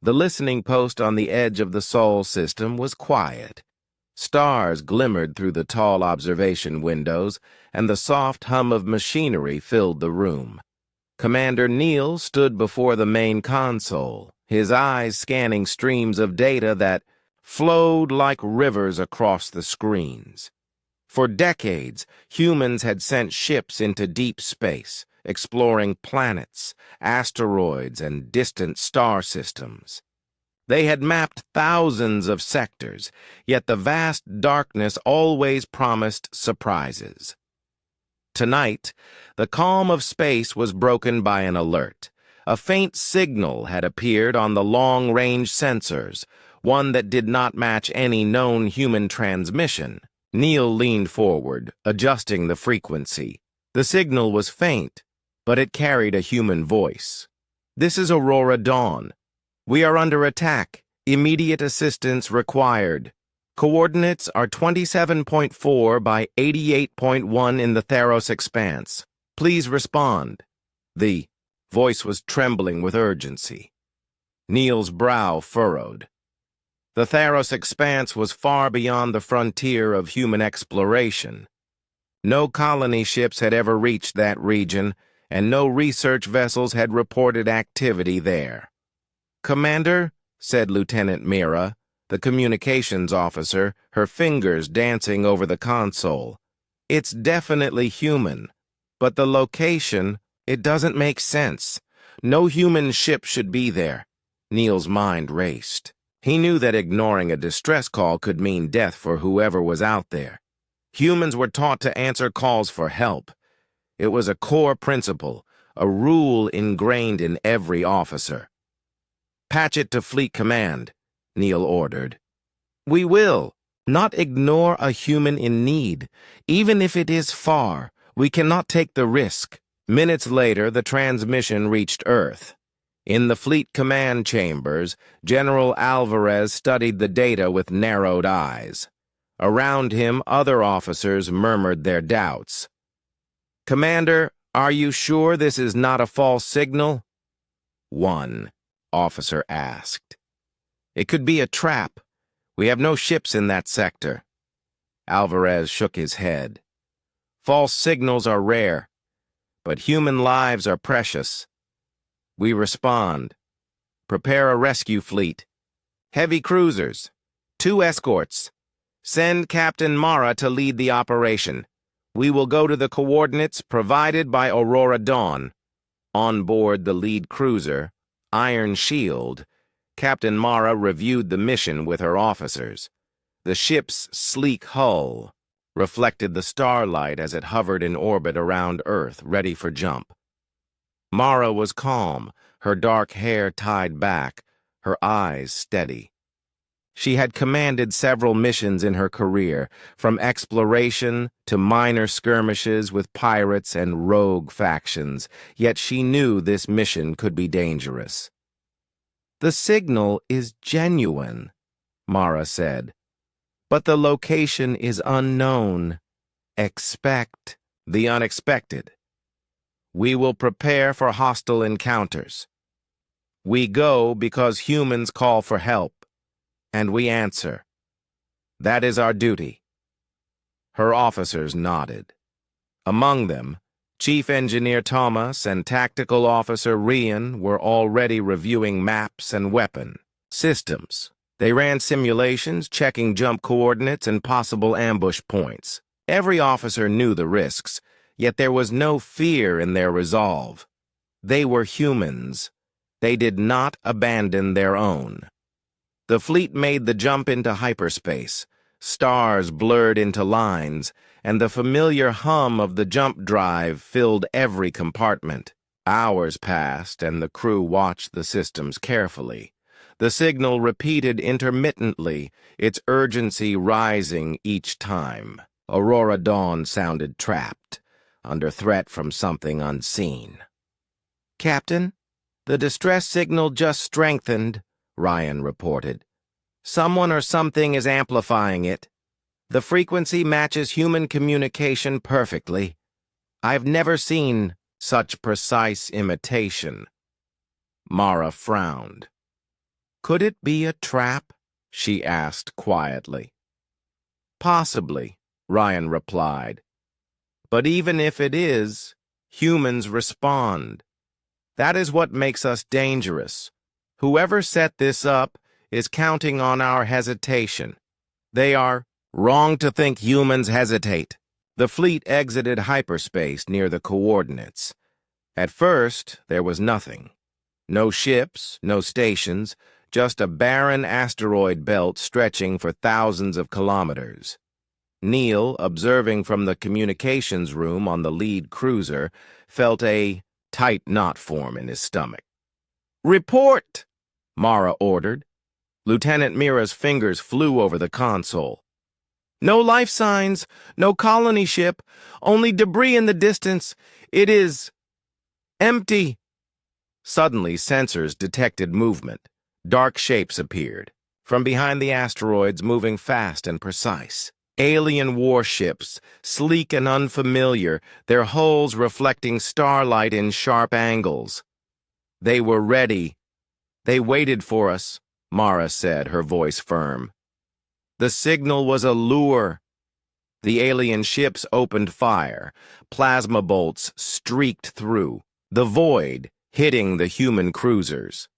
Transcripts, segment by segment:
The listening post on the edge of the Sol system was quiet. Stars glimmered through the tall observation windows, and the soft hum of machinery filled the room. Commander Neal stood before the main console, his eyes scanning streams of data that flowed like rivers across the screens. For decades, humans had sent ships into deep space, exploring planets, asteroids, and distant star systems. They had mapped thousands of sectors, yet the vast darkness always promised surprises. Tonight, the calm of space was broken by an alert. A faint signal had appeared on the long-range sensors, one that did not match any known human transmission. Neal leaned forward, adjusting the frequency. The signal was faint, but it carried a human voice. "This is Aurora Dawn. We are under attack. Immediate assistance required. Coordinates are 27.4 by 88.1 in the Theros Expanse. Please respond." The voice was trembling with urgency. Neal's brow furrowed. The Theros Expanse was far beyond the frontier of human exploration. No colony ships had ever reached that region, and no research vessels had reported activity there. "Commander," said Lieutenant Mira, the communications officer, her fingers dancing over the console, "it's definitely human, but the location, it doesn't make sense. No human ship should be there." Neal's mind raced. He knew that ignoring a distress call could mean death for whoever was out there. Humans were taught to answer calls for help. It was a core principle, a rule ingrained in every officer. "Patch it to Fleet Command," Neal ordered. "We will not ignore a human in need. Even if it is far, we cannot take the risk." Minutes later, the transmission reached Earth. In the Fleet Command chambers, General Alvarez studied the data with narrowed eyes. Around him, other officers murmured their doubts. "Commander, are you sure this is not a false signal?" One officer asked. "It could be a trap. We have no ships in that sector." Alvarez shook his head. "False signals are rare, but human lives are precious. We respond. Prepare a rescue fleet. Heavy cruisers. 2 escorts. Send Captain Mara to lead the operation. We will go to the coordinates provided by Aurora Dawn." On board the lead cruiser, Iron Shield, Captain Mara reviewed the mission with her officers. The ship's sleek hull reflected the starlight as it hovered in orbit around Earth, ready for jump. Mara was calm, her dark hair tied back, her eyes steady. She had commanded several missions in her career, from exploration to minor skirmishes with pirates and rogue factions, yet she knew this mission could be dangerous. "The signal is genuine," Mara said, "but the location is unknown. Expect the unexpected. We will prepare for hostile encounters. We go because humans call for help, and we answer. That is our duty." Her officers nodded. Among them, Chief Engineer Thomas and Tactical Officer Rian were already reviewing maps and weapon systems. They ran simulations, checking jump coordinates and possible ambush points. Every officer knew the risks, yet there was no fear in their resolve. They were humans. They did not abandon their own. The fleet made the jump into hyperspace. Stars blurred into lines, and the familiar hum of the jump drive filled every compartment. Hours passed, and the crew watched the systems carefully. The signal repeated intermittently, its urgency rising each time. Aurora Dawn sounded trapped, under threat from something unseen. "Captain, the distress signal just strengthened," Ryan reported. "Someone or something is amplifying it. The frequency matches human communication perfectly. I've never seen such precise imitation." Mara frowned. Could it be a trap? She asked quietly. Possibly, Ryan replied. But even if it is, humans respond. That is what makes us dangerous. Whoever set this up is counting on our hesitation. They are wrong to think humans hesitate. The fleet exited hyperspace near the coordinates. At first, there was nothing. No ships, no stations, just a barren asteroid belt stretching for thousands of kilometers. Neil, observing from the communications room on the lead cruiser, felt a tight knot form in his stomach. "Report!" Mara ordered. Lieutenant Mira's fingers flew over the console. "No life signs, no colony ship, only debris in the distance. It is empty." Suddenly, sensors detected movement. Dark shapes appeared, from behind the asteroids, moving fast and precise. Alien warships, sleek and unfamiliar, their hulls reflecting starlight in sharp angles. They were ready. "They waited for us," Mara said, her voice firm. The signal was a lure. The alien ships opened fire. Plasma bolts streaked through, the void hitting the human cruisers.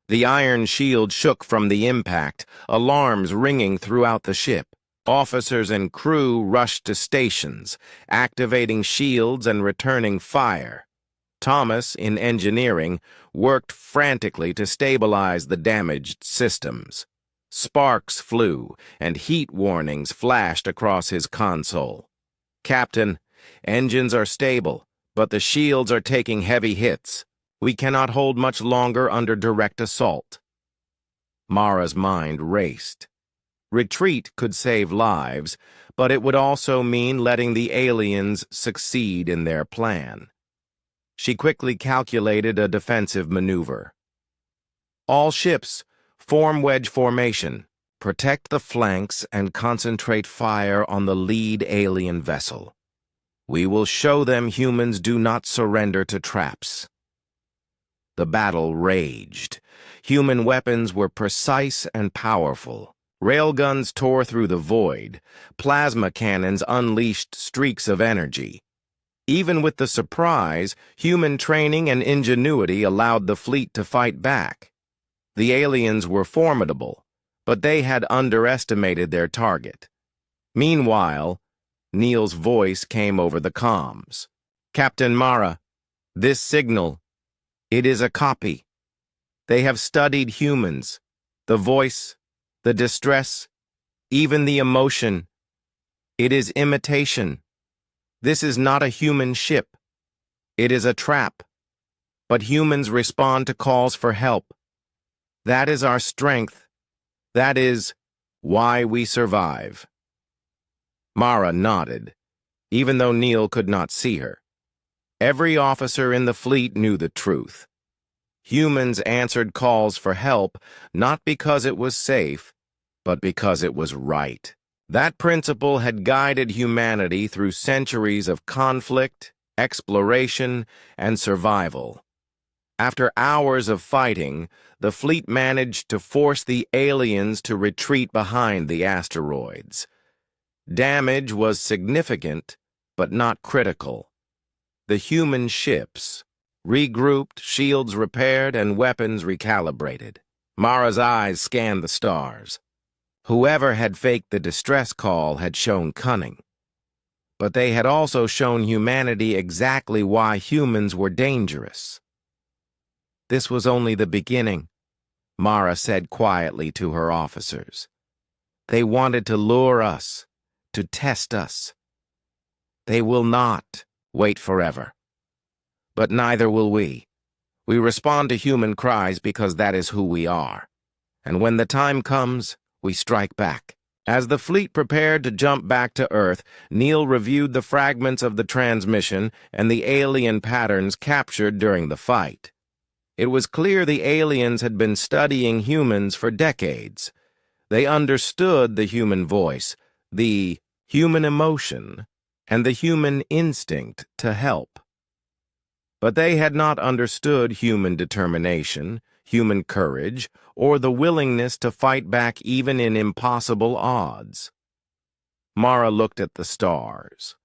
The iron shield shook from the impact, alarms ringing throughout the ship. Officers and crew rushed to stations, activating shields and returning fire. Thomas, in engineering, worked frantically to stabilize the damaged systems. Sparks flew, and heat warnings flashed across his console. "Captain, engines are stable, but the shields are taking heavy hits. We cannot hold much longer under direct assault." Mara's mind raced. Retreat could save lives, but it would also mean letting the aliens succeed in their plan. She quickly calculated a defensive maneuver. "All ships, form wedge formation. Protect the flanks and concentrate fire on the lead alien vessel. We will show them humans do not surrender to traps." The battle raged. Human weapons were precise and powerful. Railguns tore through the void. Plasma cannons unleashed streaks of energy. Even with the surprise, human training and ingenuity allowed the fleet to fight back. The aliens were formidable, but they had underestimated their target. Meanwhile, Neil's voice came over the comms. "Captain Mara, this signal, it is a copy. They have studied humans, the voice, the distress, even the emotion. It is imitation. This is not a human ship. It is a trap. But humans respond to calls for help. That is our strength. That is why we survive." Mara nodded, even though Neil could not see her. Every officer in the fleet knew the truth. Humans answered calls for help not because it was safe, but because it was right. That principle had guided humanity through centuries of conflict, exploration, and survival. After hours of fighting, the fleet managed to force the aliens to retreat behind the asteroids. Damage was significant, but not critical. The human ships regrouped, shields repaired, and weapons recalibrated. Mara's eyes scanned the stars. Whoever had faked the distress call had shown cunning. But they had also shown humanity exactly why humans were dangerous. "This was only the beginning," Mara said quietly to her officers. "They wanted to lure us, to test us. They will not wait forever. But neither will we. We respond to human cries because that is who we are. And when the time comes, we strike back." As the fleet prepared to jump back to Earth, Neil reviewed the fragments of the transmission and the alien patterns captured during the fight. It was clear the aliens had been studying humans for decades. They understood the human voice, the human emotion, and the human instinct to help. But they had not understood human determination, human courage, or the willingness to fight back even in impossible odds. Mara looked at the stars.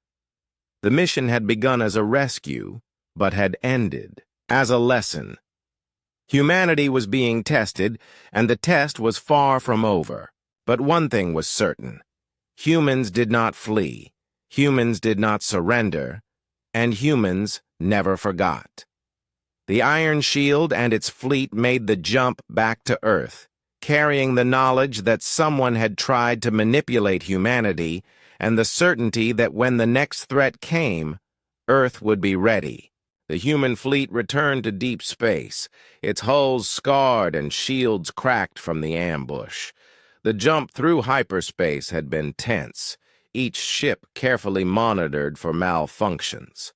The mission had begun as a rescue, but had ended as a lesson. Humanity was being tested, and the test was far from over. But one thing was certain. Humans did not flee, humans did not surrender, and humans never forgot. The Iron Shield and its fleet made the jump back to Earth, carrying the knowledge that someone had tried to manipulate humanity and the certainty that when the next threat came, Earth would be ready. The human fleet returned to deep space, its hulls scarred and shields cracked from the ambush. The jump through hyperspace had been tense, each ship carefully monitored for malfunctions.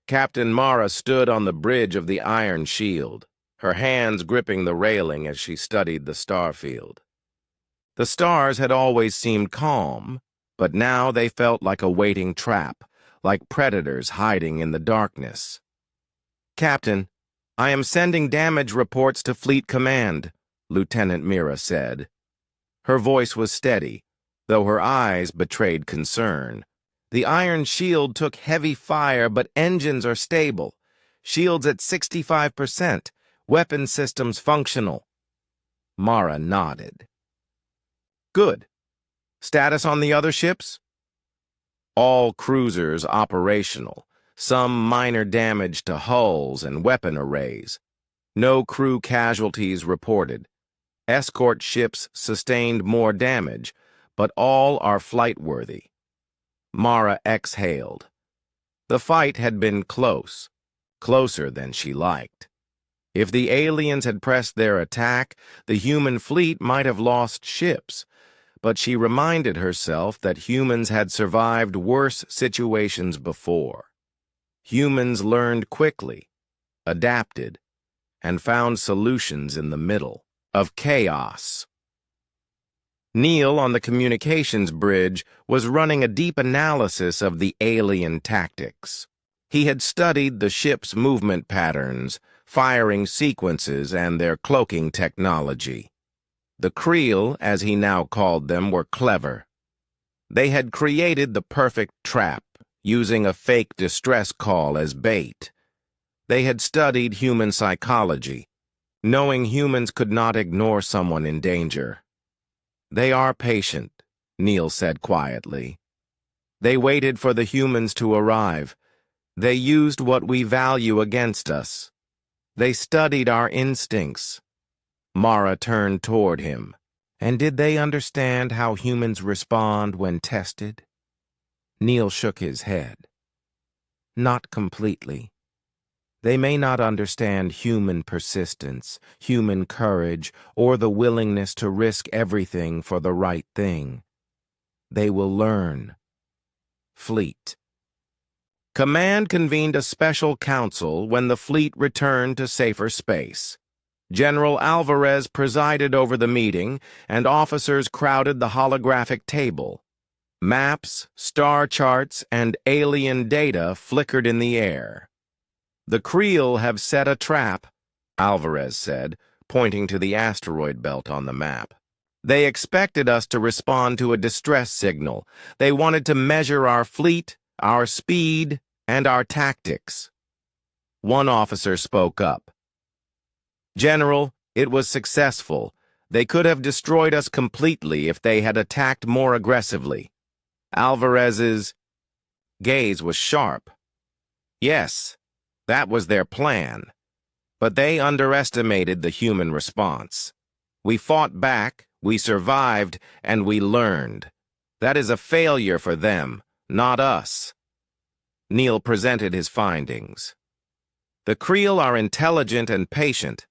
Captain Mara stood on the bridge of the Iron Shield, her hands gripping the railing as she studied the starfield. The stars had always seemed calm, but now they felt like a waiting trap, like predators hiding in the darkness. "Captain, I am sending damage reports to Fleet Command," Lieutenant Mira said. Her voice was steady, though her eyes betrayed concern. "The Iron Shield took heavy fire, but engines are stable. Shields at 65%. Weapon systems functional." Mara nodded. "Good. Status on the other ships?" "All cruisers operational. Some minor damage to hulls and weapon arrays. No crew casualties reported. Escort ships sustained more damage, but all are flight-worthy." Mara exhaled. The fight had been close, closer than she liked. If the aliens had pressed their attack, the human fleet might have lost ships, but she reminded herself that humans had survived worse situations before. Humans learned quickly, adapted, and found solutions in the middle of chaos. Neil, on the communications bridge, was running a deep analysis of the alien tactics. He had studied the ship's movement patterns, firing sequences, and their cloaking technology. The Creel, as he now called them, were clever. They had created the perfect trap, using a fake distress call as bait. They had studied human psychology, knowing humans could not ignore someone in danger. "They are patient," Neil said quietly. "They waited for the humans to arrive. They used what we value against us. They studied our instincts." Mara turned toward him. "And did they understand how humans respond when tested?" Neil shook his head. "Not completely. They may not understand human persistence, human courage, or the willingness to risk everything for the right thing. They will learn." Fleet. Command convened a special council when the fleet returned to safer space. General Alvarez presided over the meeting, and officers crowded the holographic table. Maps, star charts, and alien data flickered in the air. "The Creel have set a trap," Alvarez said, pointing to the asteroid belt on the map. "They expected us to respond to a distress signal. They wanted to measure our fleet, our speed, and our tactics." One officer spoke up. "General, it was successful. They could have destroyed us completely if they had attacked more aggressively." Alvarez's gaze was sharp. "Yes, that was their plan. But they underestimated the human response. We fought back, we survived, and we learned. That is a failure for them, not us." Neil presented his findings. "The Creel are intelligent and patient.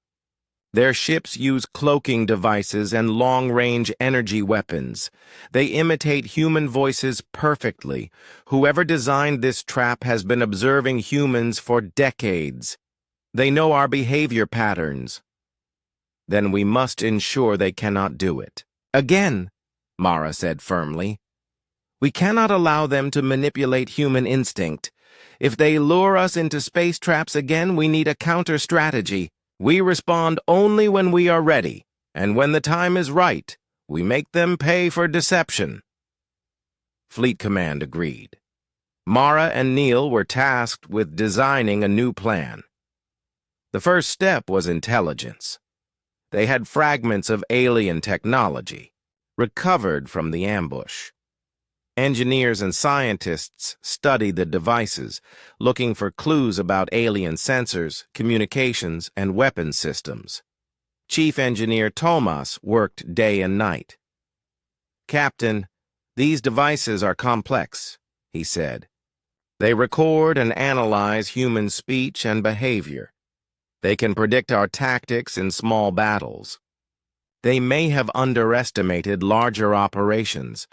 Their ships use cloaking devices and long-range energy weapons. They imitate human voices perfectly. Whoever designed this trap has been observing humans for decades. They know our behavior patterns. Then we must ensure they cannot do it again," Mara said firmly. "We cannot allow them to manipulate human instinct. If they lure us into space traps again, we need a counter-strategy. We respond only when we are ready, and when the time is right, we make them pay for deception. Fleet Command agreed. Mara and Neil were tasked with designing a new plan. The first step was intelligence. They had fragments of alien technology, recovered from the ambush. Engineers and scientists studied the devices, looking for clues about alien sensors, communications, and weapon systems. Chief Engineer Tomas worked day and night. "Captain, these devices are complex," he said. "They record and analyze human speech and behavior. They can predict our tactics in small battles. They may have underestimated larger operations,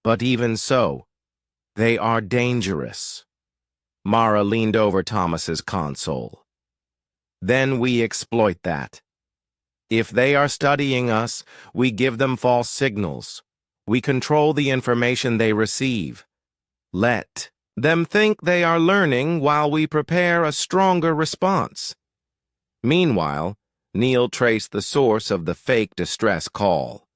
but even so, they are dangerous." Mara leaned over Thomas's console. "Then we exploit that. If they are studying us, we give them false signals. We control the information they receive. Let them think they are learning while we prepare a stronger response." Meanwhile, Neil traced the source of the fake distress call.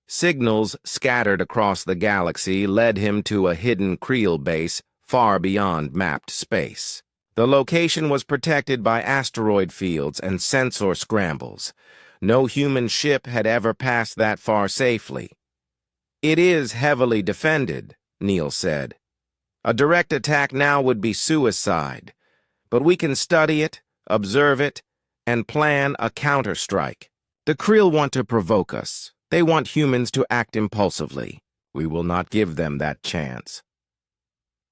Signals scattered across the galaxy led him to a hidden Creel base far beyond mapped space. The location was protected by asteroid fields and sensor scrambles. No human ship had ever passed that far safely. "It is heavily defended," Neil said. "A direct attack now would be suicide, but we can study it, observe it, and plan a counterstrike. The Creel want to provoke us. They want humans to act impulsively. We will not give them that chance."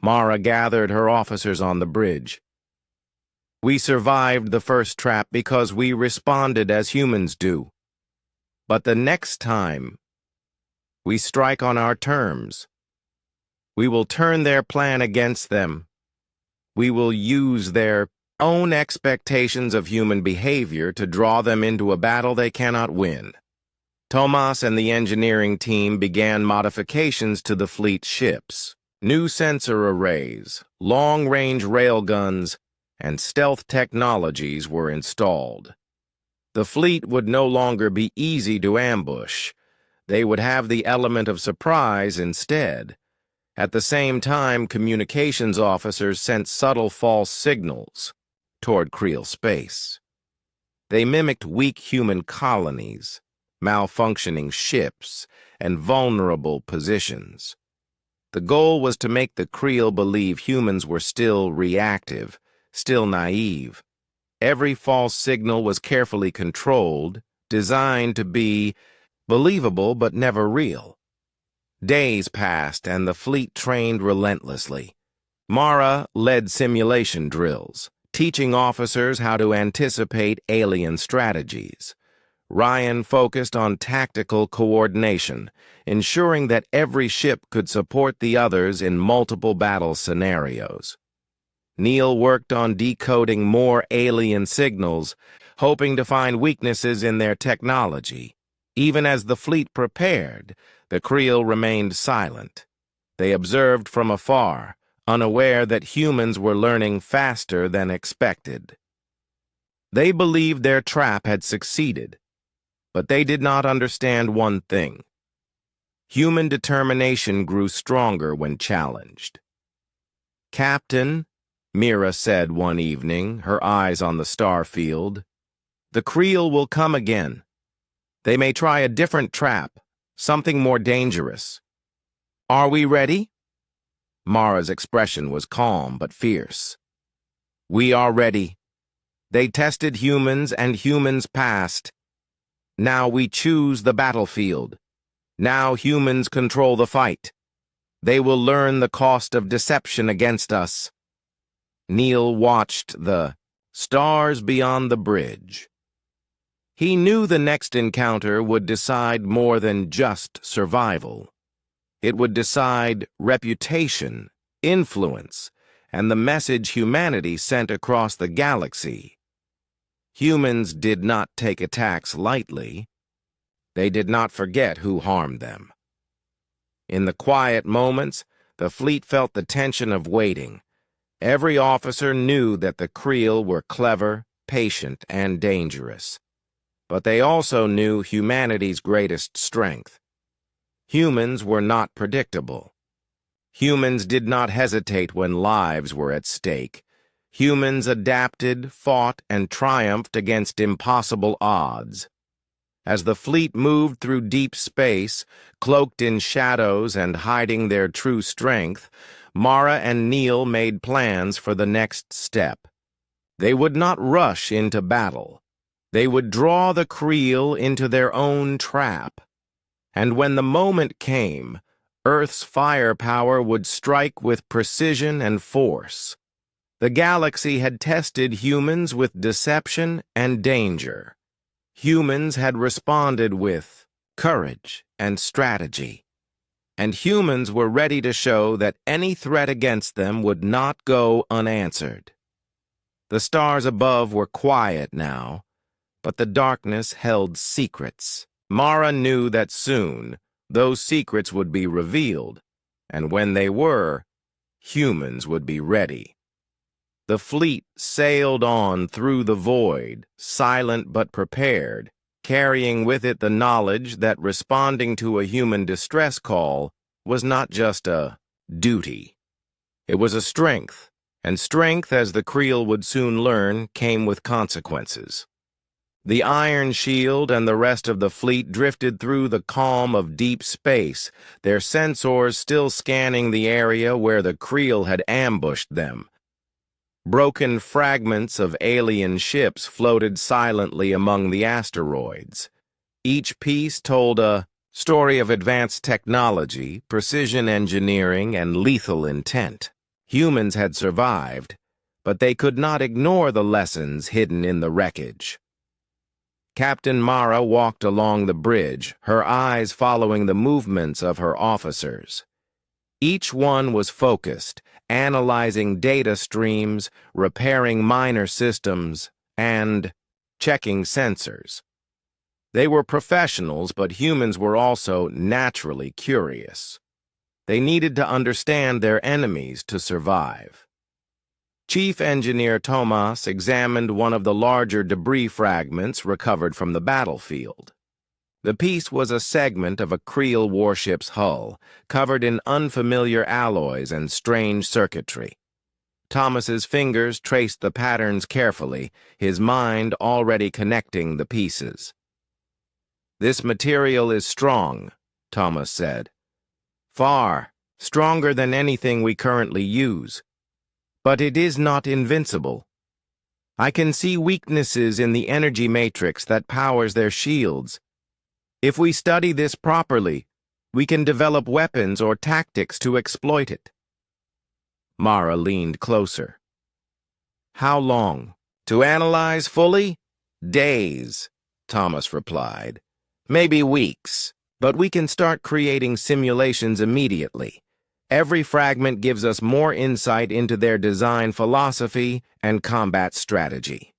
Mara gathered her officers on the bridge. "We survived the first trap because we responded as humans do. But the next time, we strike on our terms. We will turn their plan against them. We will use their own expectations of human behavior to draw them into a battle they cannot win." Tomas and the engineering team began modifications to the fleet ships. New sensor arrays, long-range railguns, and stealth technologies were installed. The fleet would no longer be easy to ambush. They would have the element of surprise instead. At the same time, communications officers sent subtle false signals toward Creel space. They mimicked weak human colonies, malfunctioning ships, and vulnerable positions. The goal was to make the Creel believe humans were still reactive, still naive. Every false signal was carefully controlled, designed to be believable but never real. Days passed and the fleet trained relentlessly. Mara led simulation drills, teaching officers how to anticipate alien strategies. Ryan focused on tactical coordination, ensuring that every ship could support the others in multiple battle scenarios. Neil worked on decoding more alien signals, hoping to find weaknesses in their technology. Even as the fleet prepared, the Creel remained silent. They observed from afar, unaware that humans were learning faster than expected. They believed their trap had succeeded, but they did not understand one thing. Human determination grew stronger when challenged. "Captain," Mira said one evening, her eyes on the star field, "the Creel will come again. They may try a different trap, something more dangerous. Are we ready?" Mara's expression was calm but fierce. "We are ready. They tested humans and humans passed. Now we choose the battlefield. Now humans control the fight. They will learn the cost of deception against us." Neil watched the stars beyond the bridge. He knew the next encounter would decide more than just survival. It would decide reputation, influence, and the message humanity sent across the galaxy. Humans did not take attacks lightly. They did not forget who harmed them. In the quiet moments, the fleet felt the tension of waiting. Every officer knew that the Creel were clever, patient and dangerous. But they also knew humanity's greatest strength. Humans were not predictable. Humans did not hesitate when lives were at stake. Humans adapted, fought, and triumphed against impossible odds. As the fleet moved through deep space, cloaked in shadows and hiding their true strength, Mara and Neil made plans for the next step. They would not rush into battle. They would draw the Creel into their own trap. And when the moment came, Earth's firepower would strike with precision and force. The galaxy had tested humans with deception and danger. Humans had responded with courage and strategy. And humans were ready to show that any threat against them would not go unanswered. The stars above were quiet now, but the darkness held secrets. Mara knew that soon those secrets would be revealed, and when they were, humans would be ready. The fleet sailed on through the void, silent but prepared, carrying with it the knowledge that responding to a human distress call was not just a duty. It was a strength, and strength, as the Creel would soon learn, came with consequences. The Iron Shield and the rest of the fleet drifted through the calm of deep space, their sensors still scanning the area where the Creel had ambushed them. Broken fragments of alien ships floated silently among the asteroids. Each piece told a story of advanced technology, precision engineering, and lethal intent. Humans had survived, but they could not ignore the lessons hidden in the wreckage. Captain Mara walked along the bridge, her eyes following the movements of her officers. Each one was focused, analyzing data streams, repairing minor systems, and checking sensors. They were professionals, but humans were also naturally curious. They needed to understand their enemies to survive. Chief Engineer Tomas examined one of the larger debris fragments recovered from the battlefield. The piece was a segment of a Creel warship's hull, covered in unfamiliar alloys and strange circuitry. Thomas's fingers traced the patterns carefully, his mind already connecting the pieces. "This material is strong," Thomas said. "Far stronger than anything we currently use. But it is not invincible. I can see weaknesses in the energy matrix that powers their shields. If we study this properly, we can develop weapons or tactics to exploit it." Mara leaned closer. "How long? To analyze fully? Days," Thomas replied. "Maybe weeks, but we can start creating simulations immediately. Every fragment gives us more insight into their design philosophy and combat strategy."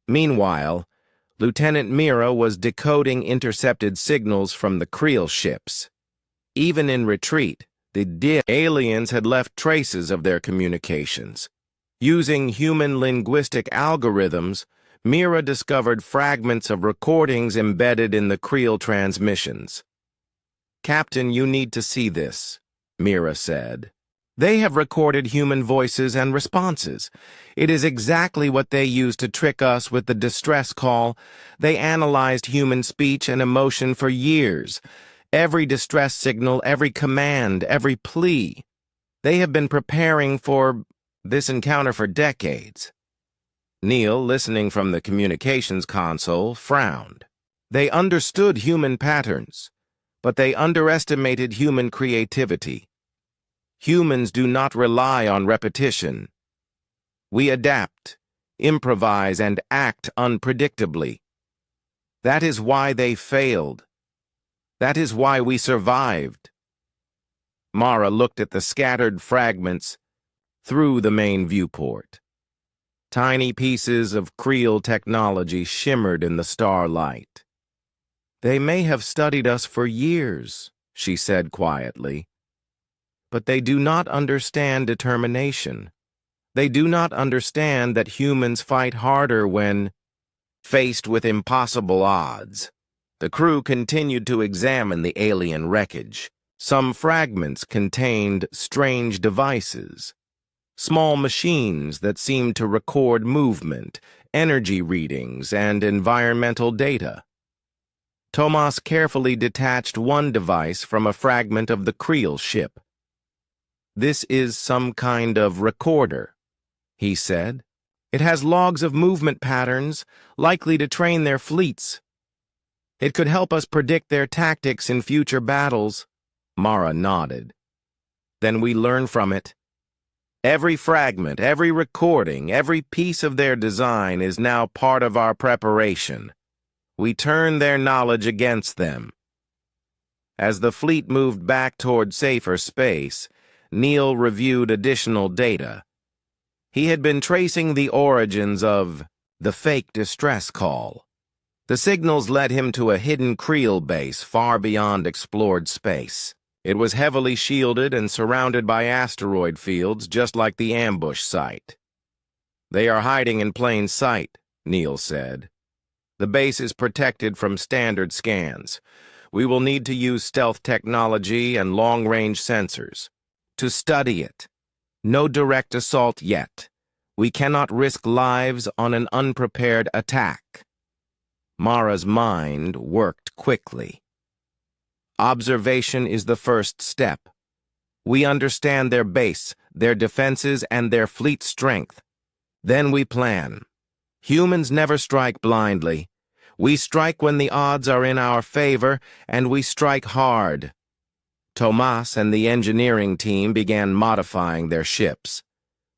Meanwhile, Lieutenant Mira was decoding intercepted signals from the Creel ships. Even in retreat, the aliens had left traces of their communications. Using human linguistic algorithms, Mira discovered fragments of recordings embedded in the Creel transmissions. "Captain, you need to see this," Mira said. "They have recorded human voices and responses. It is exactly what they used to trick us with the distress call. They analyzed human speech and emotion for years. Every distress signal, every command, every plea. They have been preparing for this encounter for decades." Neil, listening from the communications console, frowned. They understood human patterns, but they underestimated human creativity. Humans do not rely on repetition. We adapt, improvise, and act unpredictably. That is why they failed. That is why we survived. Mara looked at the scattered fragments through the main viewport. Tiny pieces of Creel technology shimmered in the starlight. "They may have studied us for years," she said quietly. "But they do not understand determination. They do not understand that humans fight harder when faced with impossible odds. The crew continued to examine the alien wreckage. Some fragments contained strange devices, small machines that seemed to record movement, energy readings, and environmental data. Tomas carefully detached one device from a fragment of the Creel ship. "This is some kind of recorder," he said. "It has logs of movement patterns, likely to train their fleets. It could help us predict their tactics in future battles." Mara nodded. "Then we learn from it. Every fragment, every recording, every piece of their design is now part of our preparation. We turn their knowledge against them." As the fleet moved back toward safer space, Neil reviewed additional data. He had been tracing the origins of the fake distress call. The signals led him to a hidden Creel base far beyond explored space. It was heavily shielded and surrounded by asteroid fields, just like the ambush site. "They are hiding in plain sight," Neil said. "The base is protected from standard scans. We will need to use stealth technology and long-range sensors to study it. No direct assault yet. We cannot risk lives on an unprepared attack." Mara's mind worked quickly. Observation is the first step. We understand their base, their defenses, and their fleet strength. Then we plan. Humans never strike blindly. We strike when the odds are in our favor, and we strike hard. Tomas and the engineering team began modifying their ships.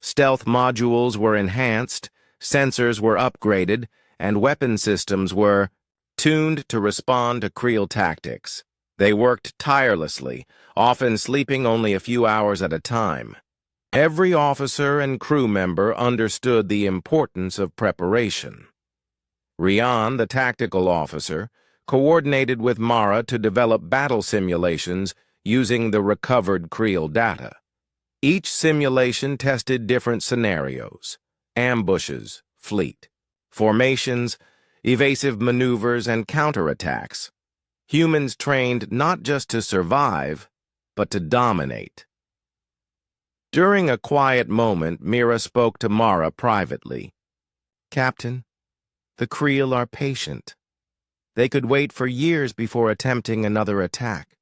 Stealth modules were enhanced, sensors were upgraded, and weapon systems were tuned to respond to Creel tactics. They worked tirelessly, often sleeping only a few hours at a time. Every officer and crew member understood the importance of preparation. Rian, the tactical officer, coordinated with Mara to develop battle simulations using the recovered Creel data. Each simulation tested different scenarios: ambushes, fleet, formations, evasive maneuvers, and counterattacks. Humans trained not just to survive, but to dominate. During a quiet moment, Mira spoke to Mara privately. "Captain, the Creel are patient. They could wait for years before attempting another attack.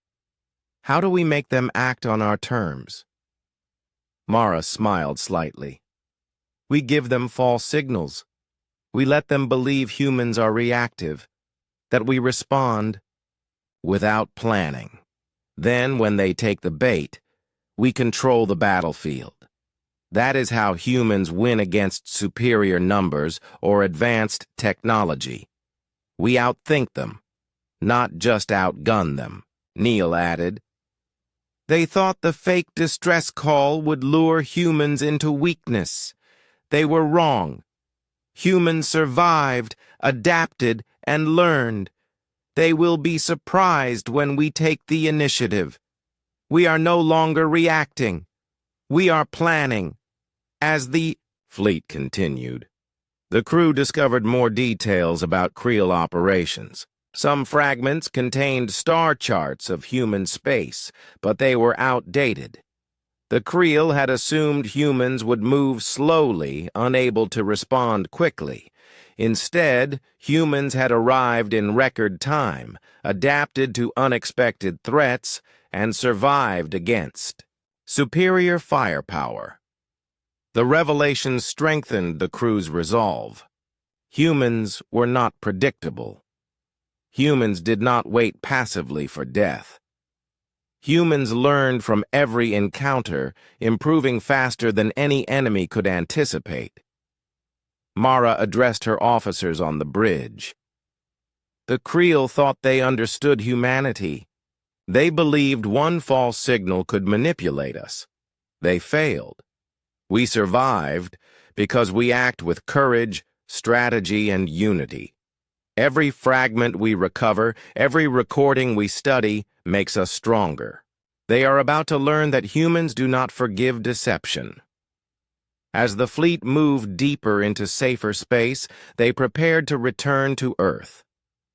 How do we make them act on our terms?" Mara smiled slightly. "We give them false signals. We let them believe humans are reactive, that we respond without planning. Then, when they take the bait, we control the battlefield. That is how humans win against superior numbers or advanced technology. We outthink them, not just outgun them," Neil added. "They thought the fake distress call would lure humans into weakness. They were wrong. Humans survived, adapted, and learned. They will be surprised when we take the initiative. We are no longer reacting. We are planning." As the fleet continued, the crew discovered more details about Creel operations. Some fragments contained star charts of human space, but they were outdated. The Creel had assumed humans would move slowly, unable to respond quickly. Instead, humans had arrived in record time, adapted to unexpected threats, and survived against superior firepower. The revelation strengthened the crew's resolve. Humans were not predictable. Humans did not wait passively for death. Humans learned from every encounter, improving faster than any enemy could anticipate. Mara addressed her officers on the bridge. "The Creel thought they understood humanity. They believed one false signal could manipulate us. They failed. We survived because we act with courage, strategy, and unity. Every fragment we recover, every recording we study, makes us stronger. They are about to learn that humans do not forgive deception." As the fleet moved deeper into safer space, they prepared to return to Earth.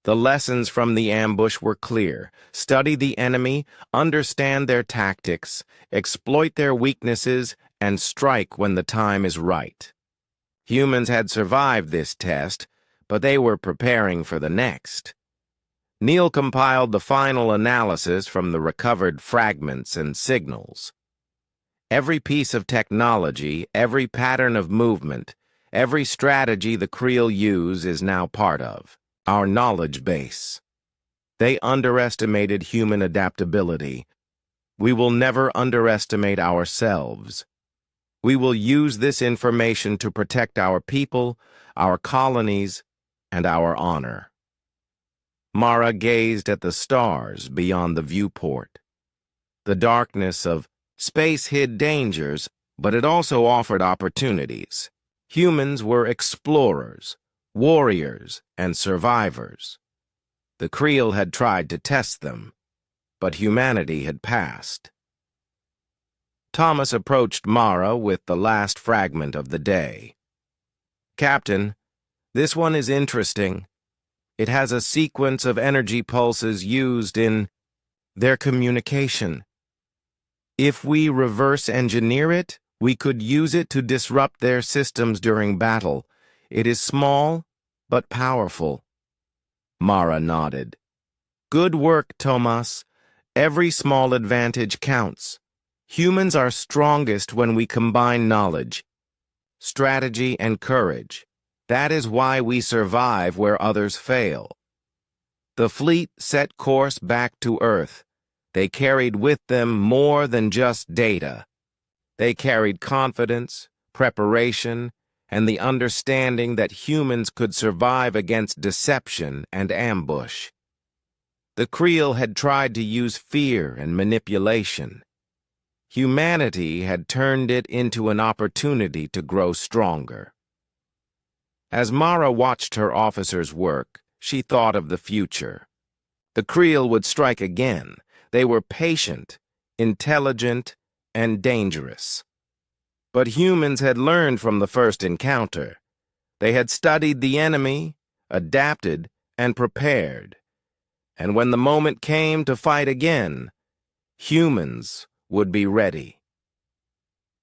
The lessons from the ambush were clear. Study the enemy, understand their tactics, exploit their weaknesses, and strike when the time is right. Humans had survived this test, but they were preparing for the next. Neil compiled the final analysis from the recovered fragments and signals. Every piece of technology, every pattern of movement, every strategy the Creel use is now part of our knowledge base. They underestimated human adaptability. We will never underestimate ourselves. We will use this information to protect our people, our colonies, and our honor. Mara gazed at the stars beyond the viewport. The darkness of space hid dangers, but it also offered opportunities. Humans were explorers, warriors, and survivors. The Creel had tried to test them, but humanity had passed. Thomas approached Mara with the last fragment of the day. "Captain, this one is interesting. It has a sequence of energy pulses used in their communication. If we reverse engineer it, we could use it to disrupt their systems during battle. It is small, but powerful." Mara nodded. "Good work, Thomas. Every small advantage counts. Humans are strongest when we combine knowledge, strategy, and courage. That is why we survive where others fail." The fleet set course back to Earth. They carried with them more than just data. They carried confidence, preparation, and the understanding that humans could survive against deception and ambush. The Creel had tried to use fear and manipulation. Humanity had turned it into an opportunity to grow stronger. As Mara watched her officers work, she thought of the future. The Creel would strike again. They were patient, intelligent, and dangerous. But humans had learned from the first encounter. They had studied the enemy, adapted, and prepared. And when the moment came to fight again, humans would be ready.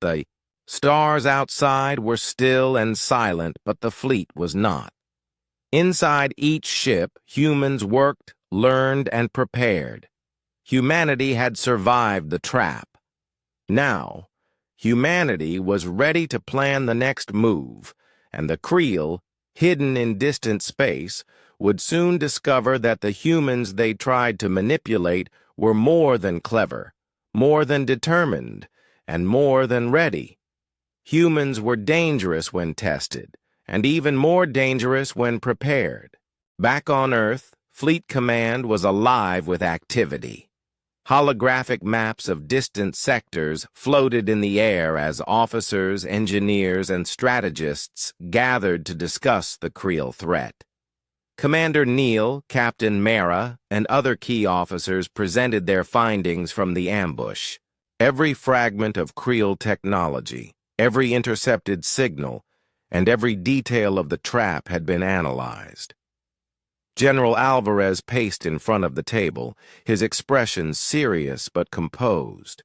The stars outside were still and silent, but the fleet was not. Inside each ship, humans worked, learned, and prepared. Humanity had survived the trap. Now, humanity was ready to plan the next move, and the Creel, hidden in distant space, would soon discover that the humans they tried to manipulate were more than clever, more than determined, and more than ready. Humans were dangerous when tested, and even more dangerous when prepared. Back on Earth, Fleet Command was alive with activity. Holographic maps of distant sectors floated in the air as officers, engineers, and strategists gathered to discuss the Creel threat. Commander Neil, Captain Mara, and other key officers presented their findings from the ambush. Every fragment of Creel technology, every intercepted signal, and every detail of the trap had been analyzed. General Alvarez paced in front of the table, his expression serious but composed.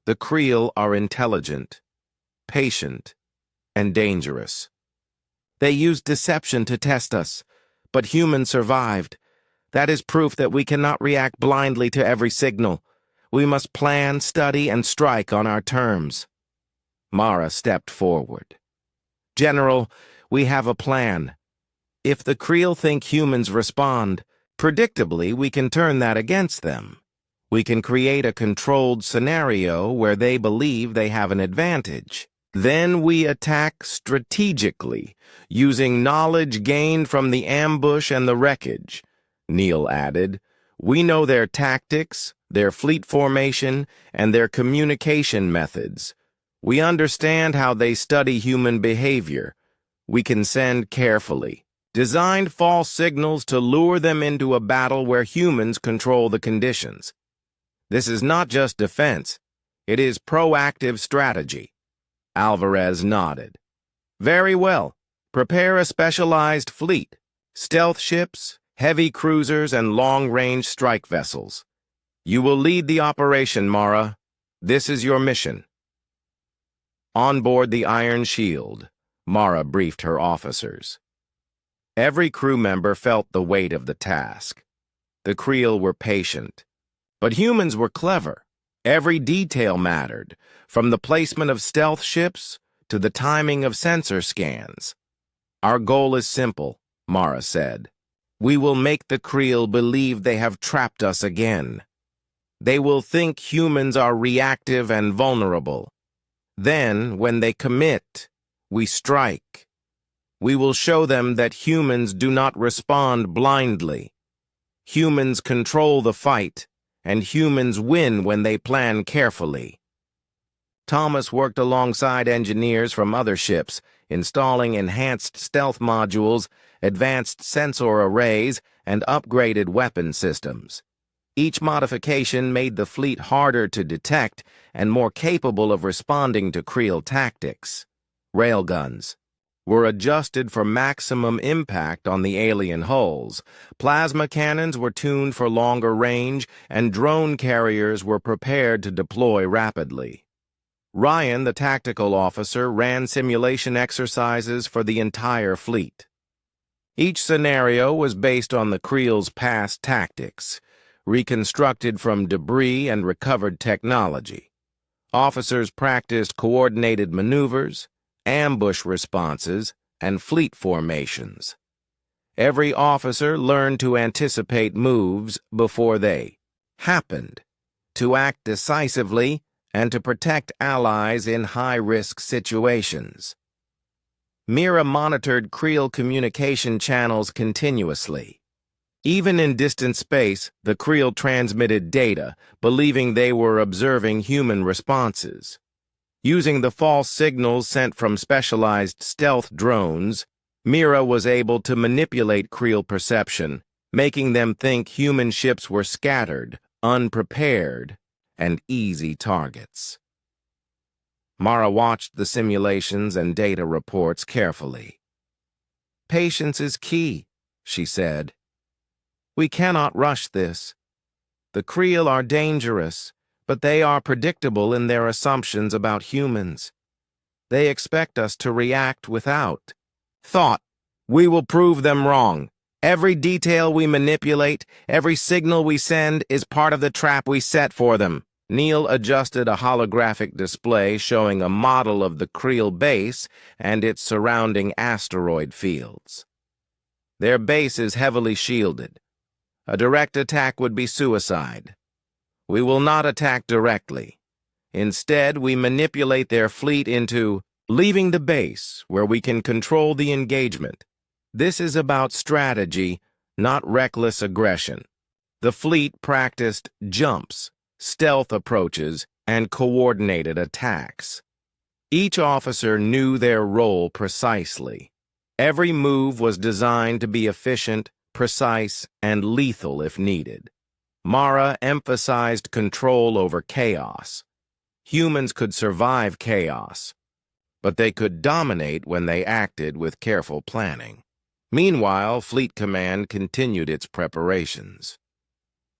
"The Creel are intelligent, patient, and dangerous. They used deception to test us, but humans survived. That is proof that we cannot react blindly to every signal. We must plan, study, and strike on our terms." Mara stepped forward. "General, we have a plan. If the Creel think humans respond, predictably we can turn that against them. We can create a controlled scenario where they believe they have an advantage. Then we attack strategically, using knowledge gained from the ambush and the wreckage," Neil added. "We know their tactics, their fleet formation, and their communication methods. We understand how they study human behavior. We can send carefully, designed false signals to lure them into a battle where humans control the conditions. This is not just defense, it is proactive strategy." Alvarez nodded. Very well. Prepare a specialized fleet. Stealth ships, heavy cruisers, and long-range strike vessels. You will lead the operation, Mara. This is your mission. On board the Iron Shield, Mara briefed her officers. Every crew member felt the weight of the task. The Creel were patient. But humans were clever. Every detail mattered, from the placement of stealth ships to the timing of sensor scans. Our goal is simple, Mara said. We will make the Creel believe they have trapped us again. They will think humans are reactive and vulnerable. Then, when they commit, we strike. We will show them that humans do not respond blindly. Humans control the fight, and humans win when they plan carefully. Thomas worked alongside engineers from other ships, installing enhanced stealth modules, advanced sensor arrays, and upgraded weapon systems. Each modification made the fleet harder to detect and more capable of responding to Creel tactics. Railguns were adjusted for maximum impact on the alien hulls, plasma cannons were tuned for longer range, and drone carriers were prepared to deploy rapidly. Ryan, the tactical officer, ran simulation exercises for the entire fleet. Each scenario was based on the Creel's past tactics, reconstructed from debris and recovered technology. Officers practiced coordinated maneuvers, ambush responses, and fleet formations. Every officer learned to anticipate moves before they happened, to act decisively, and to protect allies in high-risk situations. Mira monitored Creel communication channels continuously. Even in distant space, the Creel transmitted data, believing they were observing human responses. Using the false signals sent from specialized stealth drones, Mira was able to manipulate Creel perception, making them think human ships were scattered, unprepared, and easy targets. Mara watched the simulations and data reports carefully. Patience is key, she said. We cannot rush this. The Creel are dangerous, but they are predictable in their assumptions about humans. They expect us to react without thought. We will prove them wrong. Every detail we manipulate, every signal we send is part of the trap we set for them. Neil adjusted a holographic display showing a model of the Creel base and its surrounding asteroid fields. Their base is heavily shielded. A direct attack would be suicide. We will not attack directly. Instead, we manipulate their fleet into leaving the base where we can control the engagement. This is about strategy, not reckless aggression. The fleet practiced jumps, stealth approaches, and coordinated attacks. Each officer knew their role precisely. Every move was designed to be efficient, precise, and lethal if needed. Mara emphasized control over chaos. Humans could survive chaos, but they could dominate when they acted with careful planning. Meanwhile, Fleet Command continued its preparations.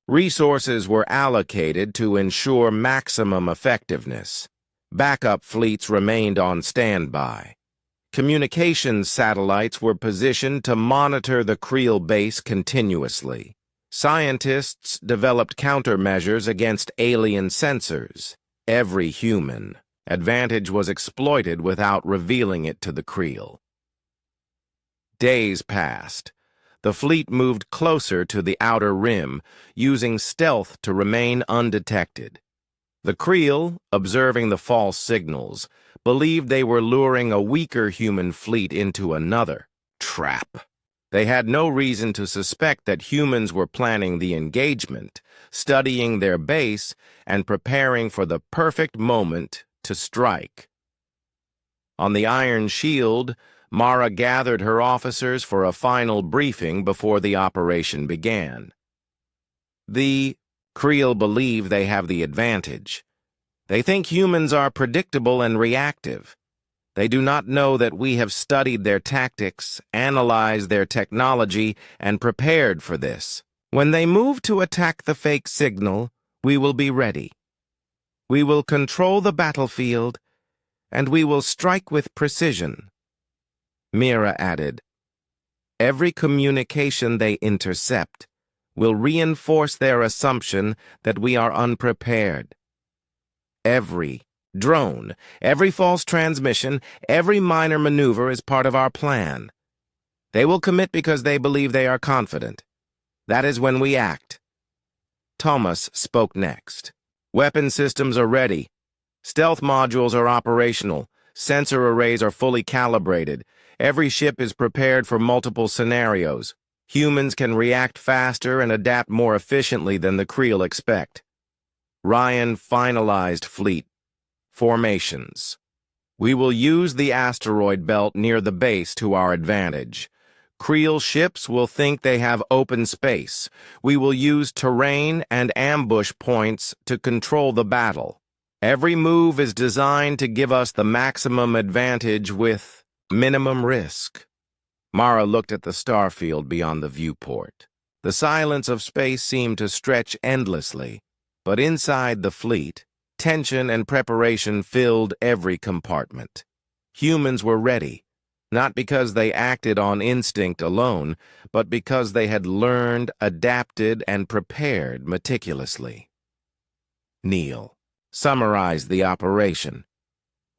Resources were allocated to ensure maximum effectiveness. Backup fleets remained on standby. Communications satellites were positioned to monitor the Creel base continuously. Scientists developed countermeasures against alien sensors. Every human advantage was exploited without revealing it to the Creel. Days passed. The fleet moved closer to the outer rim, using stealth to remain undetected. The Creel, observing the false signals, believed they were luring a weaker human fleet into another trap. They had no reason to suspect that humans were planning the engagement, studying their base, and preparing for the perfect moment to strike. On the Iron Shield, Mara gathered her officers for a final briefing before the operation began. The Creel believe they have the advantage. They think humans are predictable and reactive. They do not know that we have studied their tactics, analyzed their technology, and prepared for this. When they move to attack the fake signal, we will be ready. We will control the battlefield, and we will strike with precision. Mira added, every communication they intercept will reinforce their assumption that we are unprepared. Every drone, every false transmission, every minor maneuver is part of our plan. They will commit because they believe they are confident. That is when we act. Thomas spoke next. Weapon systems are ready. Stealth modules are operational. Sensor arrays are fully calibrated. Every ship is prepared for multiple scenarios. Humans can react faster and adapt more efficiently than the Creel expect. Ryan finalized fleet formations. We will use the asteroid belt near the base to our advantage. Creel ships will think they have open space. We will use terrain and ambush points to control the battle. Every move is designed to give us the maximum advantage with minimum risk. Mara looked at the starfield beyond the viewport. The silence of space seemed to stretch endlessly, but inside the fleet, tension and preparation filled every compartment. Humans were ready, not because they acted on instinct alone, but because they had learned, adapted, and prepared meticulously. Neil summarized the operation.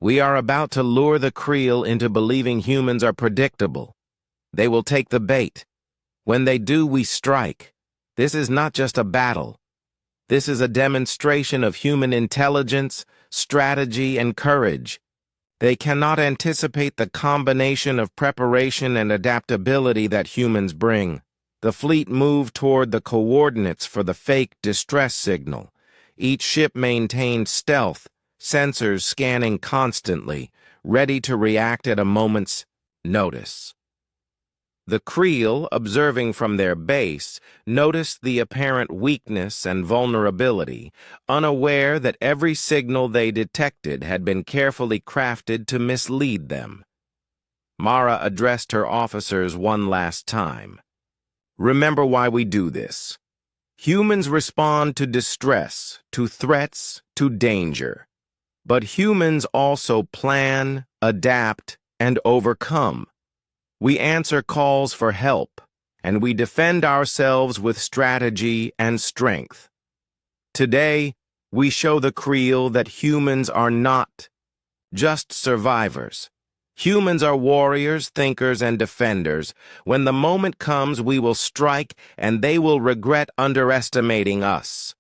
We are about to lure the Creel into believing humans are predictable. They will take the bait. When they do, we strike. This is not just a battle. This is a demonstration of human intelligence, strategy, and courage. They cannot anticipate the combination of preparation and adaptability that humans bring. The fleet moved toward the coordinates for the fake distress signal. Each ship maintained stealth, sensors scanning constantly, ready to react at a moment's notice. The Creel, observing from their base, noticed the apparent weakness and vulnerability, unaware that every signal they detected had been carefully crafted to mislead them. Mara addressed her officers one last time. Remember why we do this. Humans respond to distress, to threats, to danger. But humans also plan, adapt, and overcome. We answer calls for help, and we defend ourselves with strategy and strength. Today, we show the Creel that humans are not just survivors. Humans are warriors, thinkers, and defenders. When the moment comes, we will strike, and they will regret underestimating us.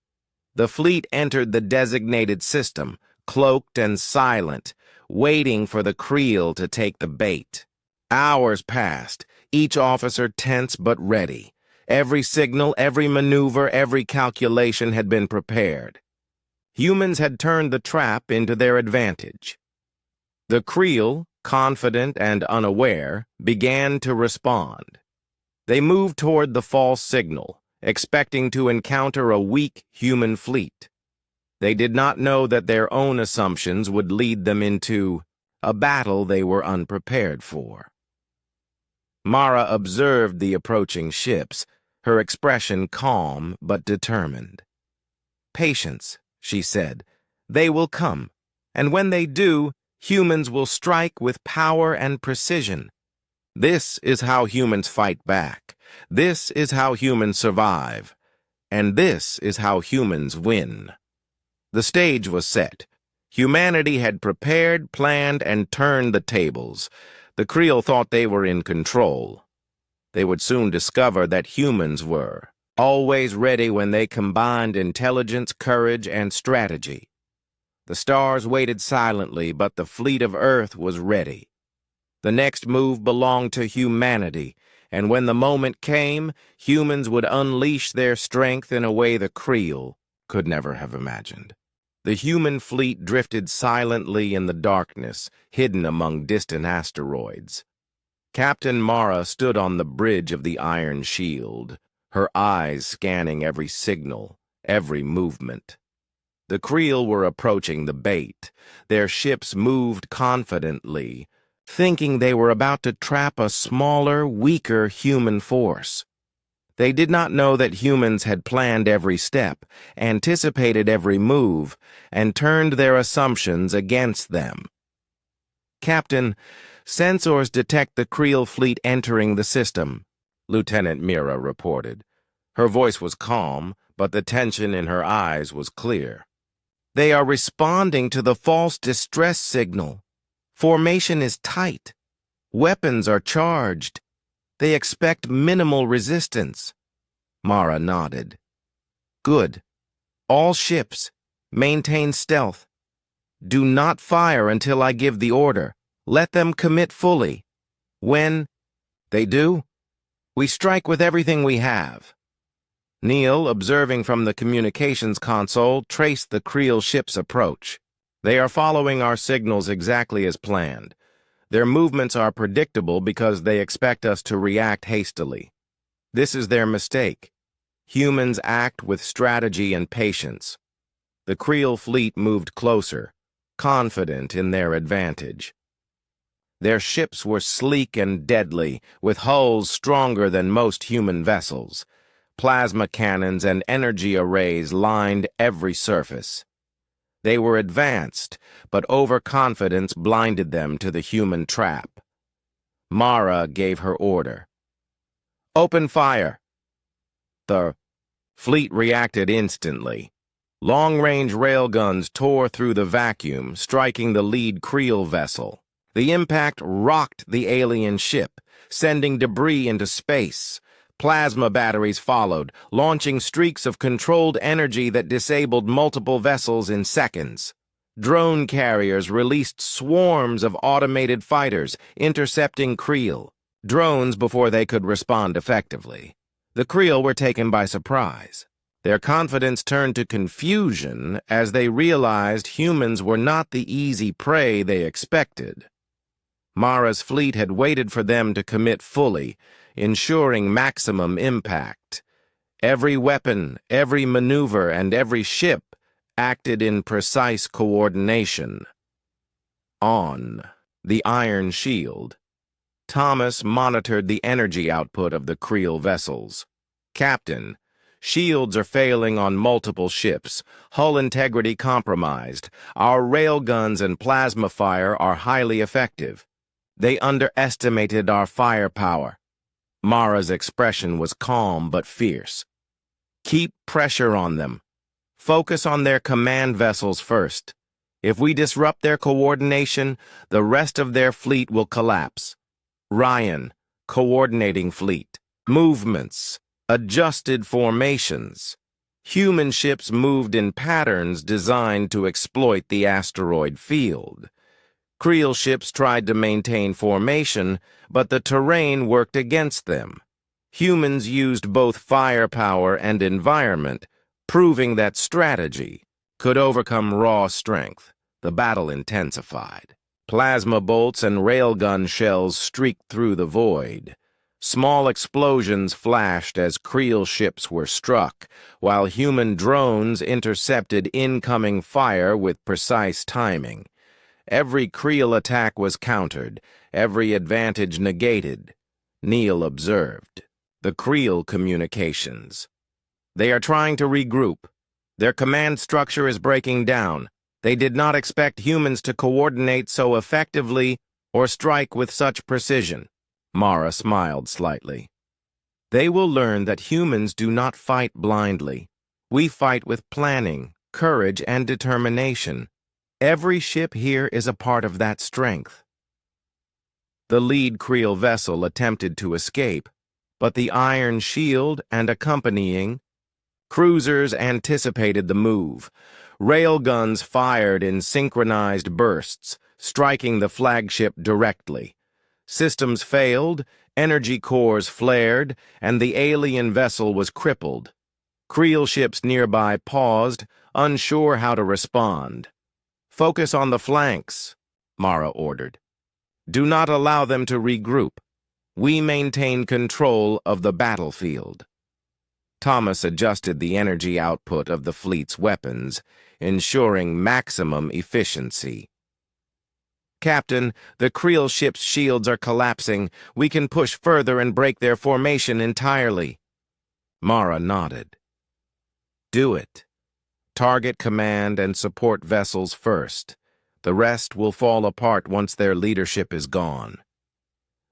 The fleet entered the designated system, cloaked and silent, waiting for the Creel to take the bait. Hours passed, each officer tense but ready. Every signal, every maneuver, every calculation had been prepared. Humans had turned the trap into their advantage. The Creel, confident and unaware, began to respond. They moved toward the false signal, expecting to encounter a weak human fleet. They did not know that their own assumptions would lead them into a battle they were unprepared for. Mara observed the approaching ships, her expression calm but determined. Patience, she said. They will come, and when they do, humans will strike with power and precision. This is how humans fight back. This is how humans survive. And this is how humans win. The stage was set. Humanity had prepared, planned, and turned the tables. The Creel thought they were in control. They would soon discover that humans were, always ready when they combined intelligence, courage, and strategy. The stars waited silently, but the fleet of Earth was ready. The next move belonged to humanity, and when the moment came, humans would unleash their strength in a way the Creel could never have imagined. The human fleet drifted silently in the darkness, hidden among distant asteroids. Captain Mara stood on the bridge of the Iron Shield, her eyes scanning every signal, every movement. The Creel were approaching the bait. Their ships moved confidently, thinking they were about to trap a smaller, weaker human force. They did not know that humans had planned every step, anticipated every move, and turned their assumptions against them. "Captain, sensors detect the Creel fleet entering the system," Lieutenant Mira reported. Her voice was calm, but the tension in her eyes was clear. "They are responding to the false distress signal. Formation is tight. Weapons are charged. They expect minimal resistance." Mara nodded. "Good. All ships, maintain stealth. Do not fire until I give the order. Let them commit fully. When they do, we strike with everything we have." Neil, observing from the communications console, traced the Creel ship's approach. "They are following our signals exactly as planned. Their movements are predictable because they expect us to react hastily. This is their mistake. Humans act with strategy and patience." The Creel fleet moved closer, confident in their advantage. Their ships were sleek and deadly, with hulls stronger than most human vessels. Plasma cannons and energy arrays lined every surface. They were advanced, but overconfidence blinded them to the human trap. Mara gave her order. "Open fire." The fleet reacted instantly. Long-range railguns tore through the vacuum, striking the lead Creel vessel. The impact rocked the alien ship, sending debris into space. Plasma batteries followed, launching streaks of controlled energy that disabled multiple vessels in seconds. Drone carriers released swarms of automated fighters, intercepting Creel. Drones before they could respond effectively. The Creel were taken by surprise. Their confidence turned to confusion as they realized humans were not the easy prey they expected. Mara's fleet had waited for them to commit fully, ensuring maximum impact. Every weapon, every maneuver, and every ship acted in precise coordination. On the Iron Shield, Thomas monitored the energy output of the Creel vessels. "Captain, shields are failing on multiple ships, hull integrity compromised. Our railguns and plasma fire are highly effective. They underestimated our firepower." Mara's expression was calm but fierce. "Keep pressure on them. Focus on their command vessels first. If we disrupt their coordination, the rest of their fleet will collapse. Ryan, coordinating fleet. Movements. Adjusted formations." Human ships moved in patterns designed to exploit the asteroid field. Creel ships tried to maintain formation, but the terrain worked against them. Humans used both firepower and environment, proving that strategy could overcome raw strength. The battle intensified. Plasma bolts and railgun shells streaked through the void. Small explosions flashed as Creel ships were struck, while human drones intercepted incoming fire with precise timing. Every Creel attack was countered, every advantage negated. Neil observed. The Creel communications. "They are trying to regroup. Their command structure is breaking down. They did not expect humans to coordinate so effectively or strike with such precision." Mara smiled slightly. "They will learn that humans do not fight blindly. We fight with planning, courage, and determination. Every ship here is a part of that strength." The lead Creel vessel attempted to escape, but the Iron Shield and accompanying cruisers anticipated the move. Railguns fired in synchronized bursts, striking the flagship directly. Systems failed, energy cores flared, and the alien vessel was crippled. Creel ships nearby paused, unsure how to respond. "Focus on the flanks," Mara ordered. "Do not allow them to regroup. We maintain control of the battlefield." Thomas adjusted the energy output of the fleet's weapons, ensuring maximum efficiency. "Captain, the Creel ship's shields are collapsing. We can push further and break their formation entirely." Mara nodded. "Do it. Target command and support vessels first. The rest will fall apart once their leadership is gone."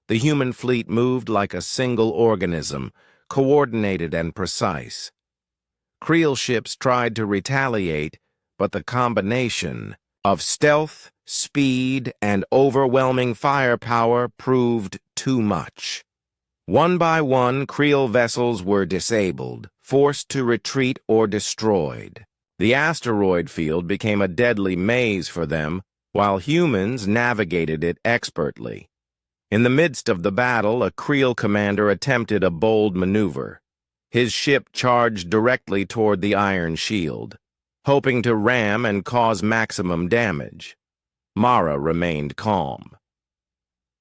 The human fleet moved like a single organism, coordinated and precise. Creel ships tried to retaliate, but the combination of stealth, speed, and overwhelming firepower proved too much. One by one, Creel vessels were disabled, forced to retreat or destroyed. The asteroid field became a deadly maze for them, while humans navigated it expertly. In the midst of the battle, a Creel commander attempted a bold maneuver. His ship charged directly toward the iron shield, hoping to ram and cause maximum damage. Mara remained calm.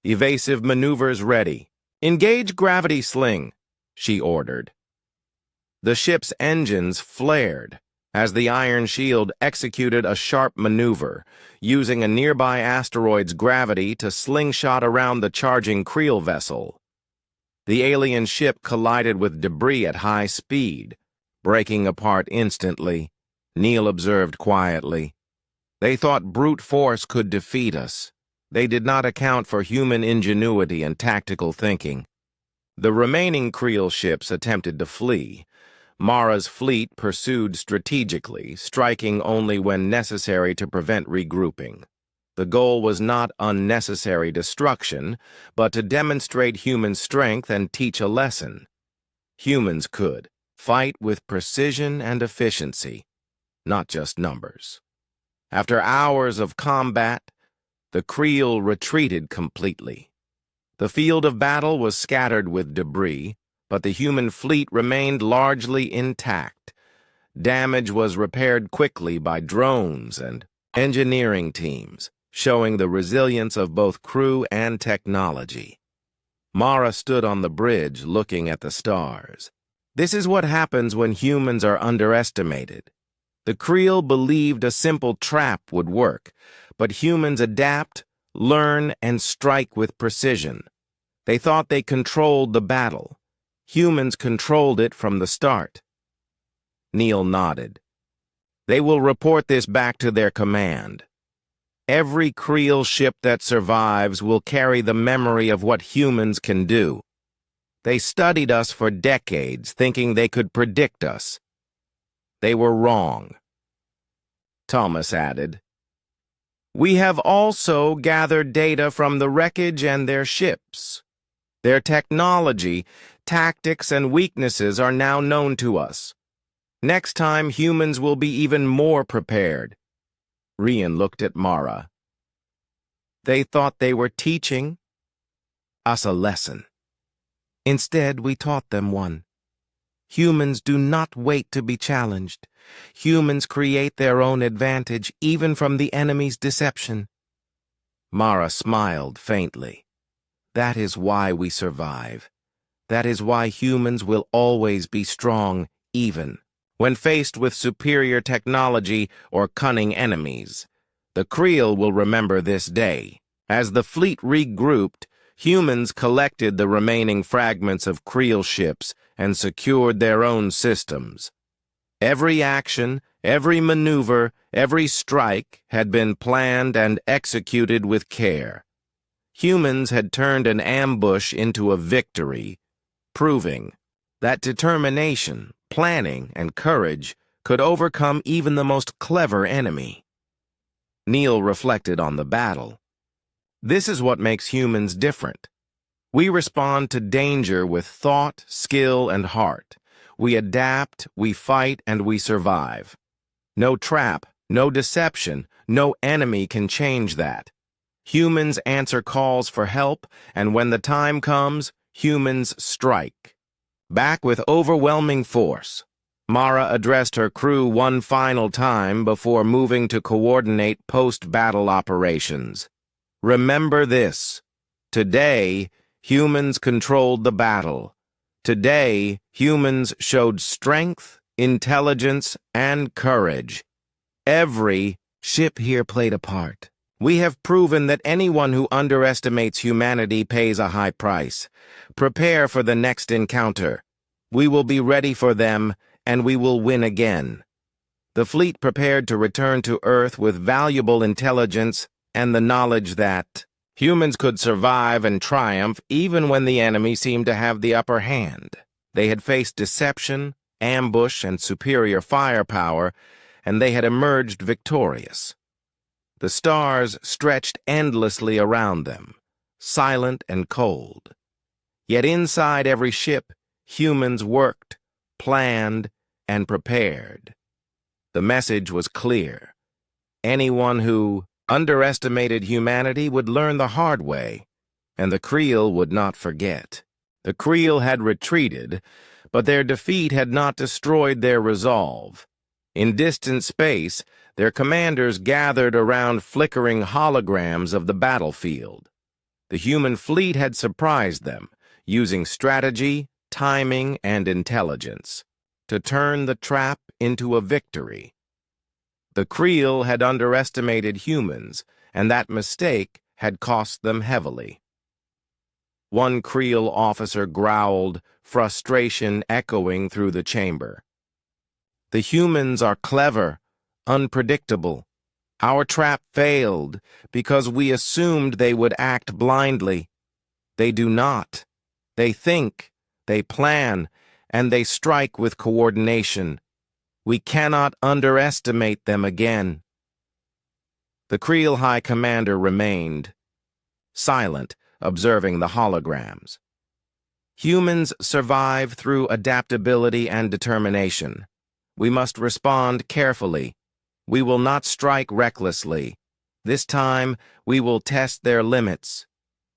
"Evasive maneuvers ready. Engage gravity sling," she ordered. The ship's engines flared as the iron shield executed a sharp maneuver, using a nearby asteroid's gravity to slingshot around the charging Creel vessel. The alien ship collided with debris at high speed, breaking apart instantly. Neil observed quietly. "They thought brute force could defeat us. They did not account for human ingenuity and tactical thinking." The remaining Creel ships attempted to flee. Mara's fleet pursued strategically, striking only when necessary to prevent regrouping. The goal was not unnecessary destruction, but to demonstrate human strength and teach a lesson. Humans could fight with precision and efficiency, not just numbers. After hours of combat, the Creel retreated completely. The field of battle was scattered with debris, but the human fleet remained largely intact. Damage was repaired quickly by drones and engineering teams, showing the resilience of both crew and technology. Mara stood on the bridge looking at the stars. This is what happens when humans are underestimated. The Creel believed a simple trap would work, but humans adapt, learn, and strike with precision. They thought they controlled the battle. Humans controlled it from the start. Neil nodded. "They will report this back to their command. Every Creel ship that survives will carry the memory of what humans can do. They studied us for decades, thinking they could predict us. They were wrong." Thomas added, "We have also gathered data from the wreckage and their ships. Their technology, tactics, and weaknesses are now known to us. Next time, humans will be even more prepared." Rian looked at Mara. "They thought they were teaching us a lesson. Instead, we taught them one. Humans do not wait to be challenged. Humans create their own advantage, even from the enemy's deception." Mara smiled faintly. "That is why we survive. That is why humans will always be strong, even when faced with superior technology or cunning enemies. The Creel will remember this day." As the fleet regrouped, humans collected the remaining fragments of Creel ships and secured their own systems. Every action, every maneuver, every strike had been planned and executed with care. Humans had turned an ambush into a victory, proving that determination, planning, and courage could overcome even the most clever enemy. Neil reflected on the battle. This is what makes humans different. We respond to danger with thought, skill, and heart. We adapt, we fight, and we survive. No trap, no deception, no enemy can change that. Humans answer calls for help, and when the time comes, humans strike. Back with overwhelming force, Mara addressed her crew one final time before moving to coordinate post-battle operations. "Remember this. Today, humans controlled the battle. Today, humans showed strength, intelligence, and courage. Every ship here played a part. We have proven that anyone who underestimates humanity pays a high price. Prepare for the next encounter. We will be ready for them, and we will win again. The fleet prepared to return to Earth with valuable intelligence and the knowledge that humans could survive and triumph even when the enemy seemed to have the upper hand. They had faced deception, ambush, and superior firepower, and they had emerged victorious. The stars stretched endlessly around them, silent and cold. Yet inside every ship, humans worked, planned, and prepared. The message was clear. Anyone who underestimated humanity would learn the hard way, and the Creel would not forget. The Creel had retreated, but their defeat had not destroyed their resolve. In distant space, their commanders gathered around flickering holograms of the battlefield. The human fleet had surprised them, using strategy, timing, and intelligence to turn the trap into a victory. The Creel had underestimated humans, and that mistake had cost them heavily. One Creel officer growled, frustration echoing through the chamber. The humans are clever, unpredictable. Our trap failed because we assumed they would act blindly. They do not. They think, they plan, and they strike with coordination. We cannot underestimate them again. The Creel High Commander remained silent, observing the holograms. Humans survive through adaptability and determination. We must respond carefully. We will not strike recklessly. This time, we will test their limits.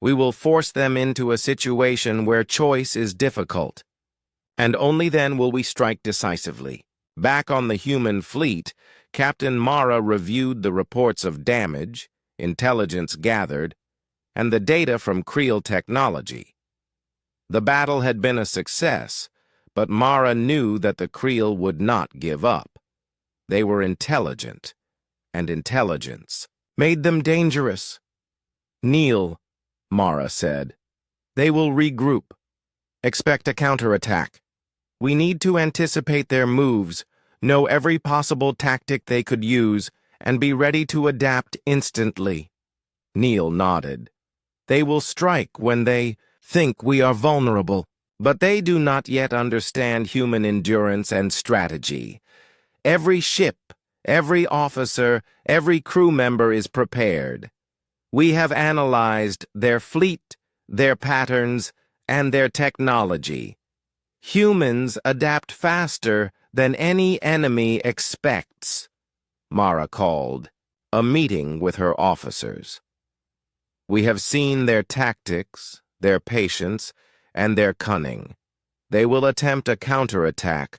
We will force them into a situation where choice is difficult. And only then will we strike decisively. Back on the human fleet, Captain Mara reviewed the reports of damage, intelligence gathered, and the data from Creel technology. The battle had been a success, but Mara knew that the Creel would not give up. They were intelligent, and intelligence made them dangerous. "Kneel," Mara said. "They will regroup. Expect a counterattack. We need to anticipate their moves, know every possible tactic they could use, and be ready to adapt instantly." Neil nodded. "They will strike when they think we are vulnerable, but they do not yet understand human endurance and strategy. Every ship, every officer, every crew member is prepared. We have analyzed their fleet, their patterns, and their technology. Humans adapt faster than any enemy expects." Mara called a meeting with her officers. "We have seen their tactics, their patience, and their cunning. They will attempt a counterattack,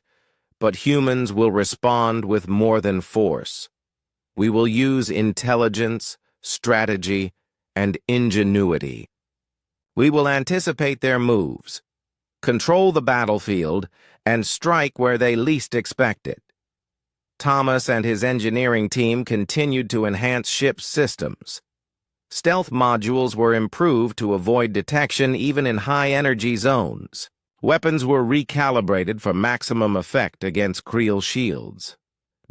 but humans will respond with more than force. We will use intelligence, strategy, and ingenuity. We will anticipate their moves, control the battlefield, and strike where they least expect it." Thomas and his engineering team continued to enhance ship systems. Stealth modules were improved to avoid detection even in high-energy zones. Weapons were recalibrated for maximum effect against Creel shields.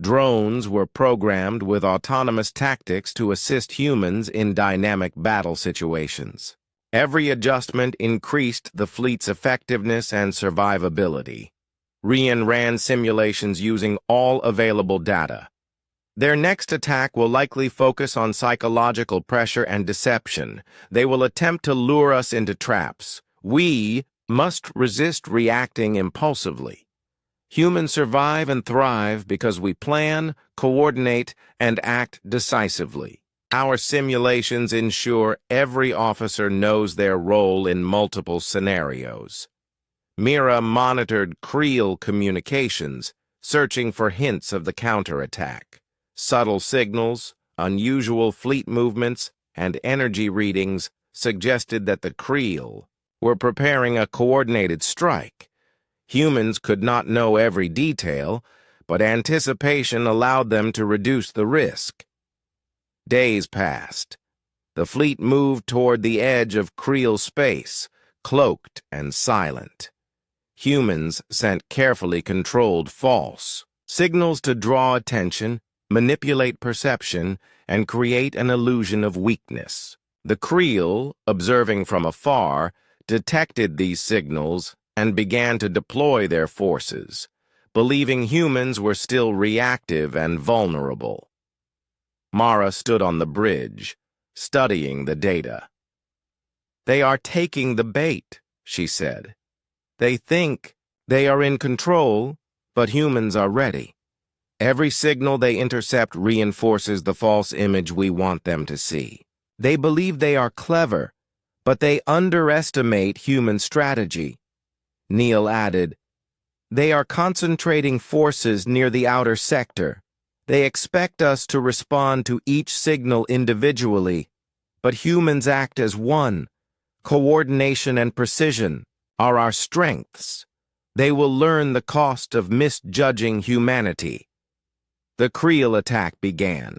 Drones were programmed with autonomous tactics to assist humans in dynamic battle situations. Every adjustment increased the fleet's effectiveness and survivability. Rian ran simulations using all available data. Their next attack will likely focus on psychological pressure and deception. They will attempt to lure us into traps. We must resist reacting impulsively. Humans survive and thrive because we plan, coordinate, and act decisively. Our simulations ensure every officer knows their role in multiple scenarios. Mira monitored Creel communications, searching for hints of the counterattack. Subtle signals, unusual fleet movements, and energy readings suggested that the Creel were preparing a coordinated strike, Humans could not know every detail, but anticipation allowed them to reduce the risk. Days passed. The fleet moved toward the edge of Creel space, cloaked and silent. Humans sent carefully controlled false signals to draw attention, manipulate perception, and create an illusion of weakness. The Creel, observing from afar, detected these signals and began to deploy their forces, believing humans were still reactive and vulnerable. Mara stood on the bridge, studying the data. "They are taking the bait," she said. "They think they are in control, but humans are ready. Every signal they intercept reinforces the false image we want them to see. They believe they are clever, but they underestimate human strategy." Neil added, "They are concentrating forces near the outer sector. They expect us to respond to each signal individually, but humans act as one. Coordination and precision are our strengths. They will learn the cost of misjudging humanity." The Creel attack began.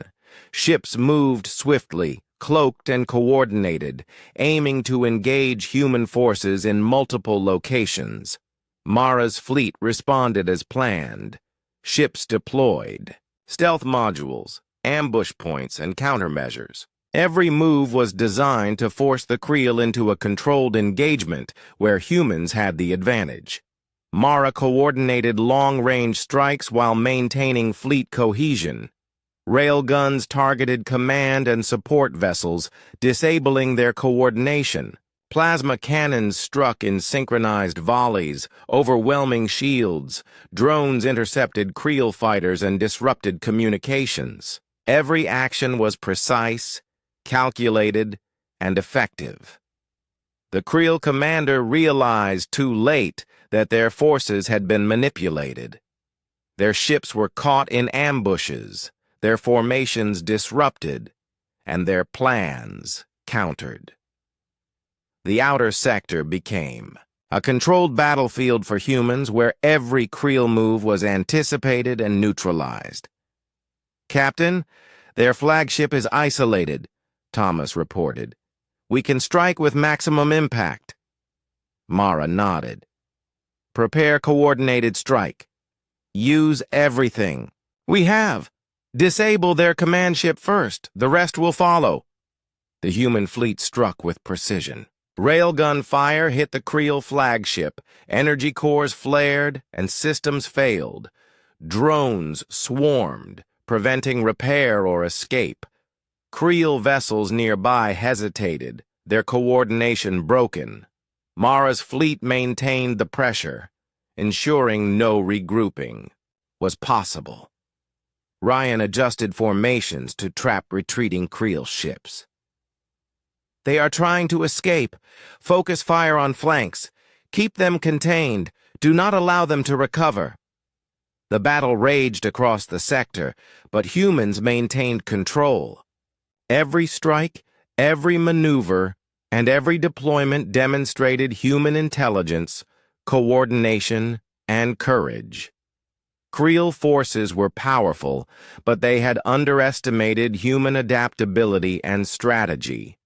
Ships moved swiftly, cloaked and coordinated, aiming to engage human forces in multiple locations. Mara's fleet responded as planned. Ships deployed. Stealth modules, ambush points, and countermeasures. Every move was designed to force the Creel into a controlled engagement where humans had the advantage. Mara coordinated long-range strikes while maintaining fleet cohesion. Railguns targeted command and support vessels, disabling their coordination. Plasma cannons struck in synchronized volleys, overwhelming shields. Drones intercepted Creel fighters and disrupted communications. Every action was precise, calculated, and effective. The Creel commander realized too late that their forces had been manipulated. Their ships were caught in ambushes, their formations disrupted, and their plans countered. The outer sector became a controlled battlefield for humans where every Creel move was anticipated and neutralized. "Captain, their flagship is isolated," Thomas reported. "We can strike with maximum impact." Mara nodded. "Prepare coordinated strike. Use everything." "We have. Disable their command ship first. The rest will follow." The human fleet struck with precision. Railgun fire hit the Creel flagship. Energy cores flared and systems failed. Drones swarmed, preventing repair or escape. Creel vessels nearby hesitated, their coordination broken. Mara's fleet maintained the pressure, ensuring no regrouping was possible. Ryan adjusted formations to trap retreating Creel ships. "They are trying to escape. Focus fire on flanks. Keep them contained. Do not allow them to recover." The battle raged across the sector, but humans maintained control. Every strike, every maneuver, and every deployment demonstrated human intelligence, coordination, and courage. Creel forces were powerful, but they had underestimated human adaptability and strategy.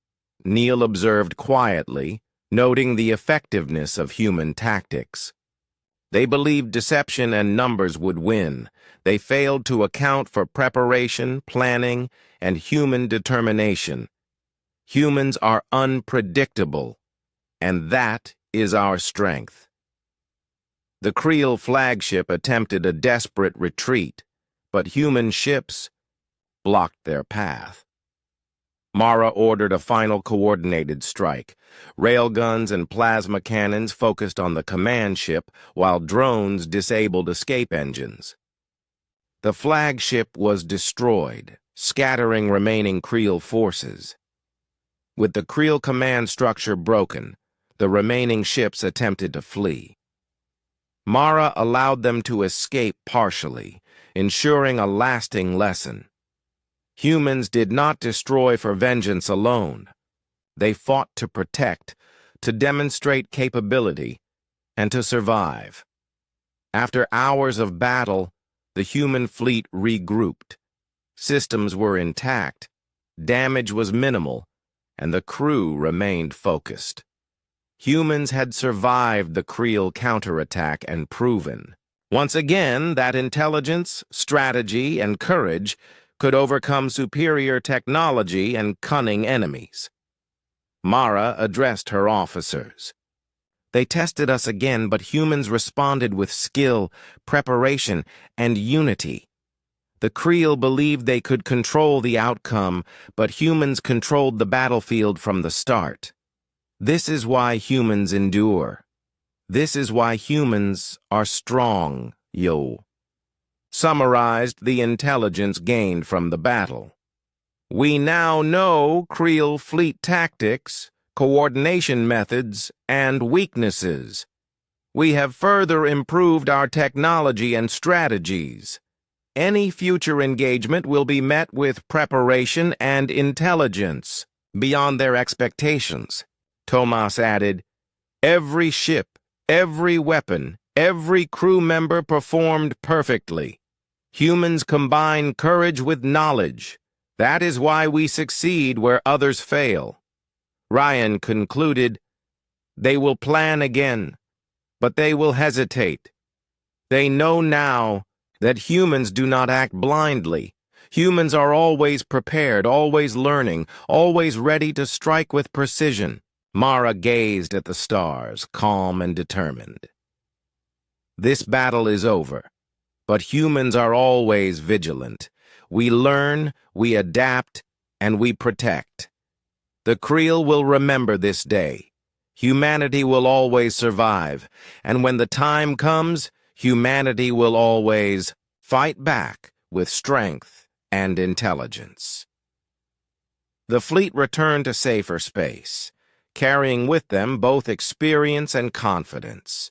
Neil observed quietly, noting the effectiveness of human tactics. They believed deception and numbers would win. They failed to account for preparation, planning, and human determination. Humans are unpredictable, and that is our strength. The Creel flagship attempted a desperate retreat, but human ships blocked their path. Mara ordered a final coordinated strike. Railguns and plasma cannons focused on the command ship, while drones disabled escape engines. The flagship was destroyed, scattering remaining Creel forces. With the Creel command structure broken, the remaining ships attempted to flee. Mara allowed them to escape partially, ensuring a lasting lesson. Humans did not destroy for vengeance alone. They fought to protect, to demonstrate capability, and to survive. After hours of battle, the human fleet regrouped. Systems were intact, damage was minimal, and the crew remained focused. Humans had survived the Creel counterattack and proven, once again, that intelligence, strategy, and courage could overcome superior technology and cunning enemies. Mara addressed her officers. They tested us again, but humans responded with skill, preparation, and unity. The Creel believed they could control the outcome, but humans controlled the battlefield from the start. This is why humans endure. This is why humans are strong, yo. Summarized the intelligence gained from the battle. We now know Creel fleet tactics, coordination methods, and weaknesses. We have further improved our technology and strategies. Any future engagement will be met with preparation and intelligence beyond their expectations. Tomas added, every ship, every weapon, every crew member performed perfectly. Humans combine courage with knowledge. That is why we succeed where others fail. Ryan concluded, they will plan again, but they will hesitate. They know now that humans do not act blindly. Humans are always prepared, always learning, always ready to strike with precision. Mara gazed at the stars, calm and determined. This battle is over, but humans are always vigilant. We learn, we adapt, and we protect. The Creel will remember this day. Humanity will always survive, and when the time comes, humanity will always fight back with strength and intelligence. The fleet returned to safer space, carrying with them both experience and confidence.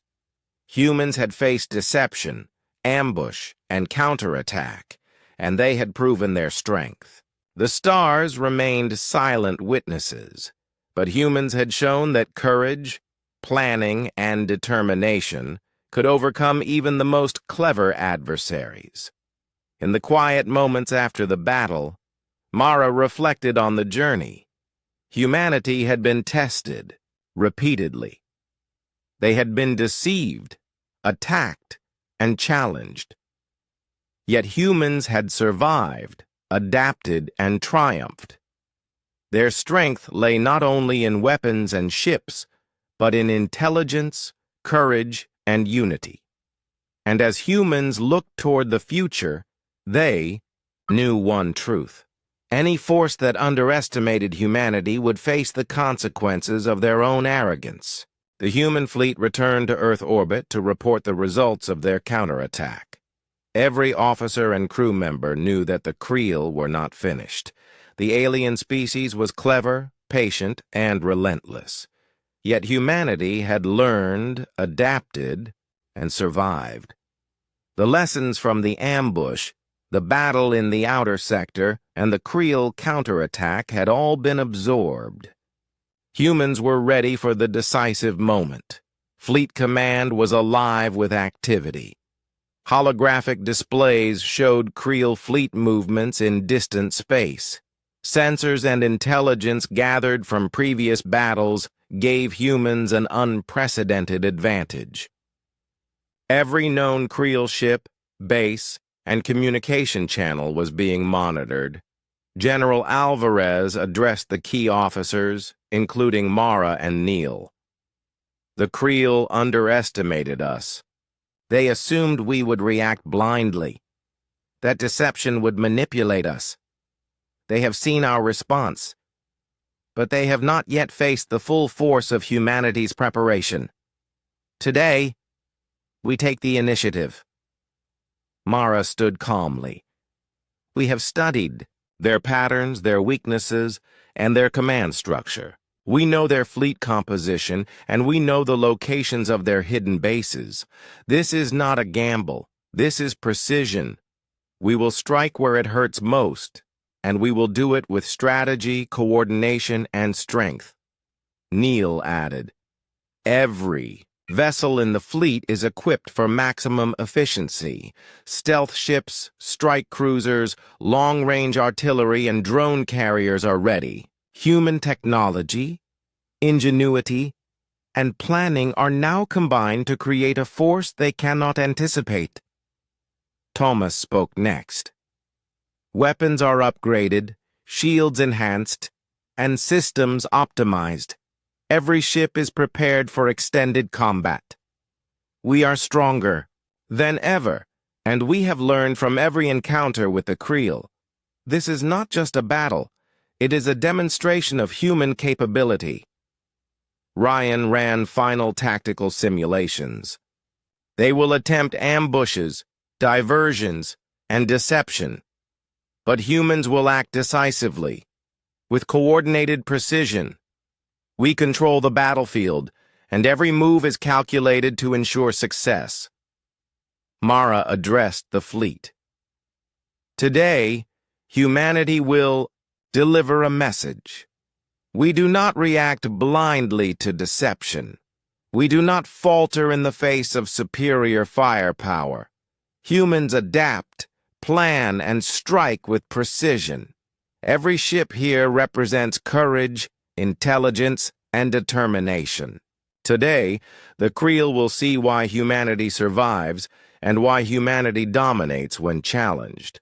Humans had faced deception, ambush, and counterattack, and they had proven their strength. The stars remained silent witnesses, but humans had shown that courage, planning, and determination could overcome even the most clever adversaries. In the quiet moments after the battle, Mara reflected on the journey. Humanity had been tested repeatedly. They had been deceived, attacked, and challenged. Yet humans had survived, adapted, and triumphed. Their strength lay not only in weapons and ships, but in intelligence, courage, and unity. And as humans looked toward the future, they knew one truth. Any force that underestimated humanity would face the consequences of their own arrogance. The human fleet returned to Earth orbit to report the results of their counterattack. Every officer and crew member knew that the Creel were not finished. The alien species was clever, patient, and relentless. Yet humanity had learned, adapted, and survived. The lessons from the ambush, the battle in the outer sector, and the Creel counterattack had all been absorbed. Humans were ready for the decisive moment. Fleet Command was alive with activity. Holographic displays showed Creel fleet movements in distant space. Sensors and intelligence gathered from previous battles gave humans an unprecedented advantage. Every known Creel ship, base, and communication channel was being monitored. General Alvarez addressed the key officers, including Mara and Neil. The Creel underestimated us. They assumed we would react blindly, that deception would manipulate us. They have seen our response, but they have not yet faced the full force of humanity's preparation. Today, we take the initiative. Mara stood calmly. We have studied their patterns, their weaknesses, and their command structure. We know their fleet composition, and we know the locations of their hidden bases. This is not a gamble. This is precision. We will strike where it hurts most, and we will do it with strategy, coordination, and strength. Neil added, every vessel in the fleet is equipped for maximum efficiency. Stealth ships, strike cruisers, long-range artillery, and drone carriers are ready. Human technology, ingenuity, and planning are now combined to create a force they cannot anticipate. Thomas spoke next. Weapons are upgraded, shields enhanced, and systems optimized. Every ship is prepared for extended combat. We are stronger than ever, and we have learned from every encounter with the Creel. This is not just a battle, it is a demonstration of human capability. Ryan ran final tactical simulations. They will attempt ambushes, diversions, and deception. But humans will act decisively, with coordinated precision. We control the battlefield, and every move is calculated to ensure success. Mara addressed the fleet. Today, humanity will deliver a message. We do not react blindly to deception. We do not falter in the face of superior firepower. Humans adapt, plan, and strike with precision. Every ship here represents courage, intelligence, and determination. Today, the Creel will see why humanity survives and why humanity dominates when challenged.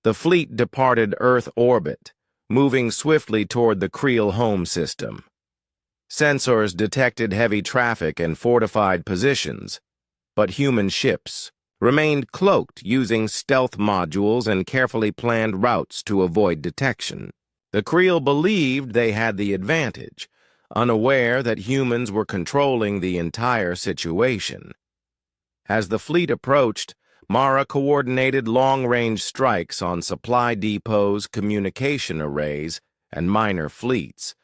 The fleet departed Earth orbit, moving swiftly toward the Creel home system. Sensors detected heavy traffic and fortified positions, but human ships remained cloaked using stealth modules and carefully planned routes to avoid detection. The Creel believed they had the advantage, unaware that humans were controlling the entire situation. As the fleet approached, Mara coordinated long-range strikes on supply depots, communication arrays, and minor fleets.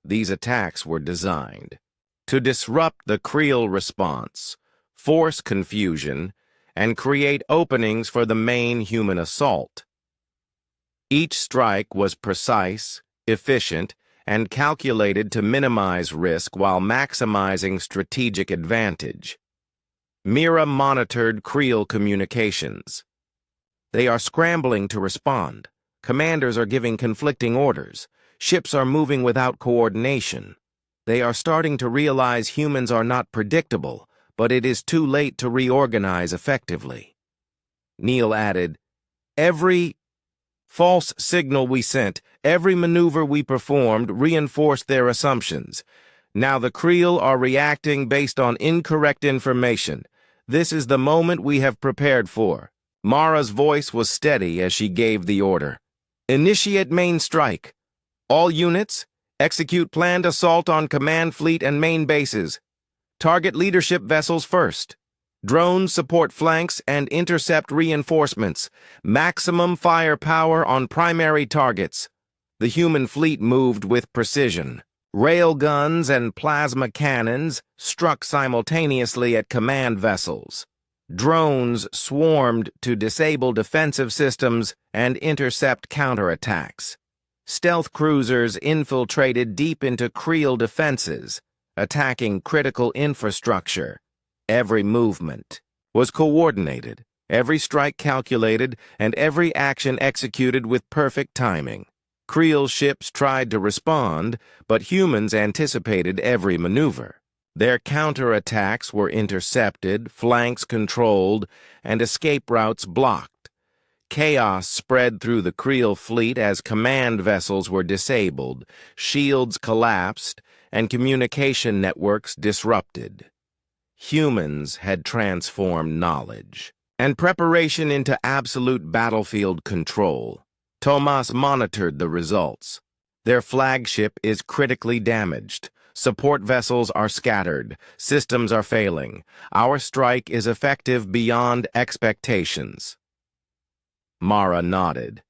These attacks were designed to disrupt the Creel response, force confusion, and create openings for the main human assault. Each strike was precise, efficient, and calculated to minimize risk while maximizing strategic advantage. Mira monitored Creel communications. They are scrambling to respond. Commanders are giving conflicting orders. Ships are moving without coordination. They are starting to realize humans are not predictable, but it is too late to reorganize effectively. Neil added, "Every false signal we sent, every maneuver we performed reinforced their assumptions. Now the Creel are reacting based on incorrect information. This is the moment we have prepared for." Mara's voice was steady as she gave the order. "Initiate main strike. All units, execute planned assault on command fleet and main bases. Target leadership vessels first. Drones support flanks and intercept reinforcements. Maximum firepower on primary targets." The human fleet moved with precision. Railguns and plasma cannons struck simultaneously at command vessels. Drones swarmed to disable defensive systems and intercept counterattacks. Stealth cruisers infiltrated deep into Creel defenses, attacking critical infrastructure. Every movement was coordinated, every strike calculated, and every action executed with perfect timing. Creel ships tried to respond, but humans anticipated every maneuver. Their counterattacks were intercepted, flanks controlled, and escape routes blocked. Chaos spread through the Creel fleet as command vessels were disabled, shields collapsed, and communication networks disrupted. Humans had transformed knowledge and preparation into absolute battlefield control. Tomas monitored the results. Their flagship is critically damaged. Support vessels are scattered. Systems are failing. Our strike is effective beyond expectations. Mara nodded.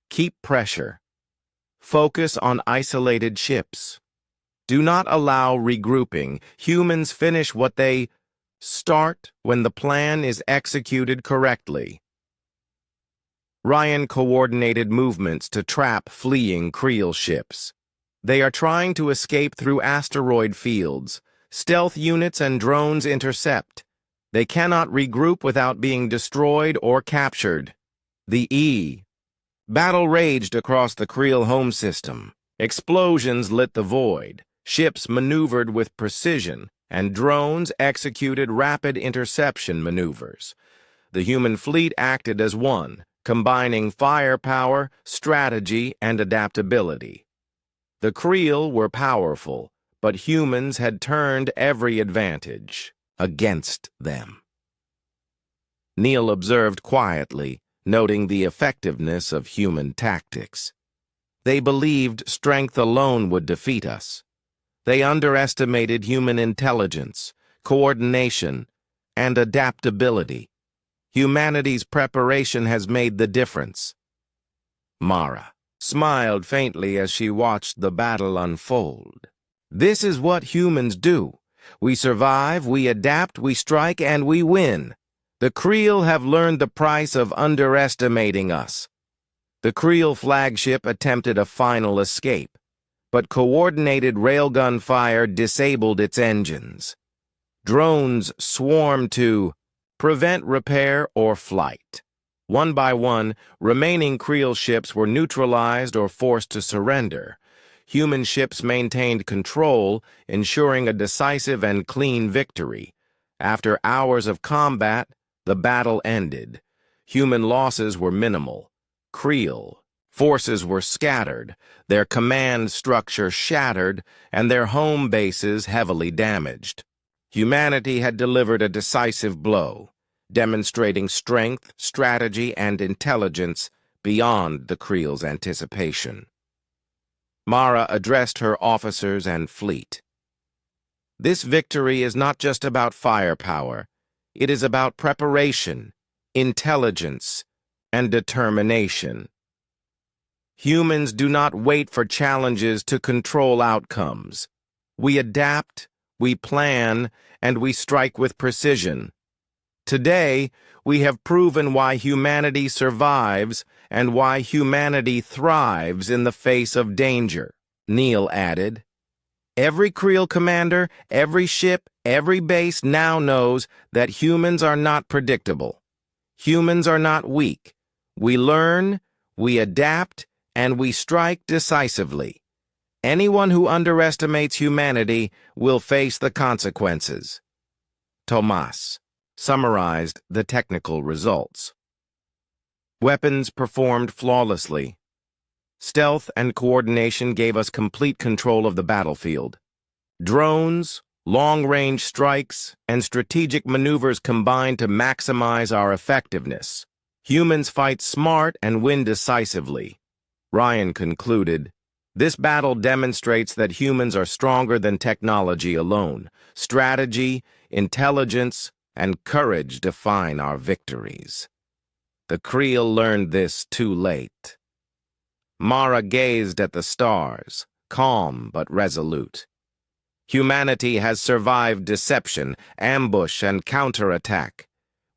"Keep pressure. Focus on isolated ships. Do not allow regrouping. Humans finish what they start when the plan is executed correctly." Ryan coordinated movements to trap fleeing Creel ships. They are trying to escape through asteroid fields. Stealth units and drones intercept. They cannot regroup without being destroyed or captured. The E. Battle raged across the Creel home system. Explosions lit the void. Ships maneuvered with precision, and drones executed rapid interception maneuvers. The human fleet acted as one, combining firepower, strategy, and adaptability. The Creel were powerful, but humans had turned every advantage against them. Neil observed quietly, noting the effectiveness of human tactics. They believed strength alone would defeat us. They underestimated human intelligence, coordination, and adaptability. Humanity's preparation has made the difference. Mara smiled faintly as she watched the battle unfold. This is what humans do. We survive, we adapt, we strike, and we win. The Creel have learned the price of underestimating us. The Creel flagship attempted a final escape, but coordinated railgun fire disabled its engines. Drones swarmed to prevent repair or flight. One by one, remaining Creel ships were neutralized or forced to surrender. Human ships maintained control, ensuring a decisive and clean victory. After hours of combat, the battle ended. Human losses were minimal. Creel forces were scattered, their command structure shattered, and their home bases heavily damaged. Humanity had delivered a decisive blow, demonstrating strength, strategy, and intelligence beyond the Creel's anticipation. Mara addressed her officers and fleet. This victory is not just about firepower. It is about preparation, intelligence, and determination. Humans do not wait for challenges to control outcomes. We adapt, we plan, and we strike with precision. Today, we have proven why humanity survives and why humanity thrives in the face of danger, Neil added. Every Creel commander, every ship, every base now knows that humans are not predictable. Humans are not weak. We learn, we adapt, and we strike decisively. Anyone who underestimates humanity will face the consequences. Tomas summarized the technical results. Weapons performed flawlessly. Stealth and coordination gave us complete control of the battlefield. Drones, long-range strikes, and strategic maneuvers combined to maximize our effectiveness. Humans fight smart and win decisively. Ryan concluded, "This battle demonstrates that humans are stronger than technology alone. Strategy, intelligence, and courage define our victories." The Creel learned this too late. Mara gazed at the stars, calm but resolute. Humanity has survived deception, ambush, and counterattack.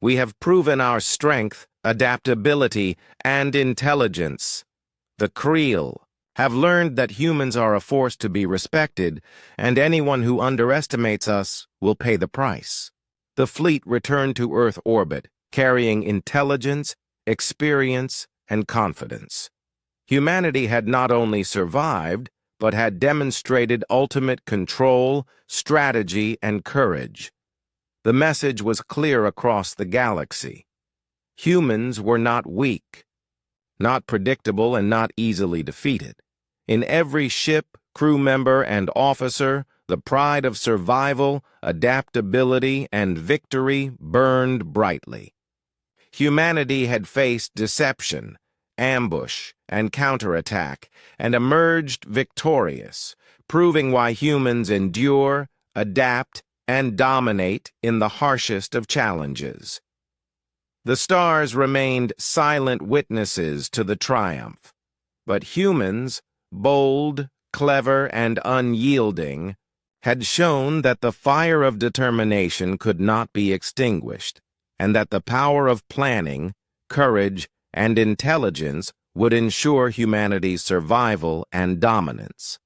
We have proven our strength, adaptability, and intelligence. The Creel have learned that humans are a force to be respected, and anyone who underestimates us will pay the price. The fleet returned to Earth orbit, carrying intelligence, experience, and confidence. Humanity had not only survived, but had demonstrated ultimate control, strategy, and courage. The message was clear across the galaxy. Humans were not weak, not predictable, and not easily defeated. In every ship, crew member, and officer, the pride of survival, adaptability, and victory burned brightly. Humanity had faced deception, ambush, and counterattack, and emerged victorious, proving why humans endure, adapt, and dominate in the harshest of challenges. The stars remained silent witnesses to the triumph, but humans, bold, clever, and unyielding, had shown that the fire of determination could not be extinguished, and that the power of planning, courage, and intelligence would ensure humanity's survival and dominance.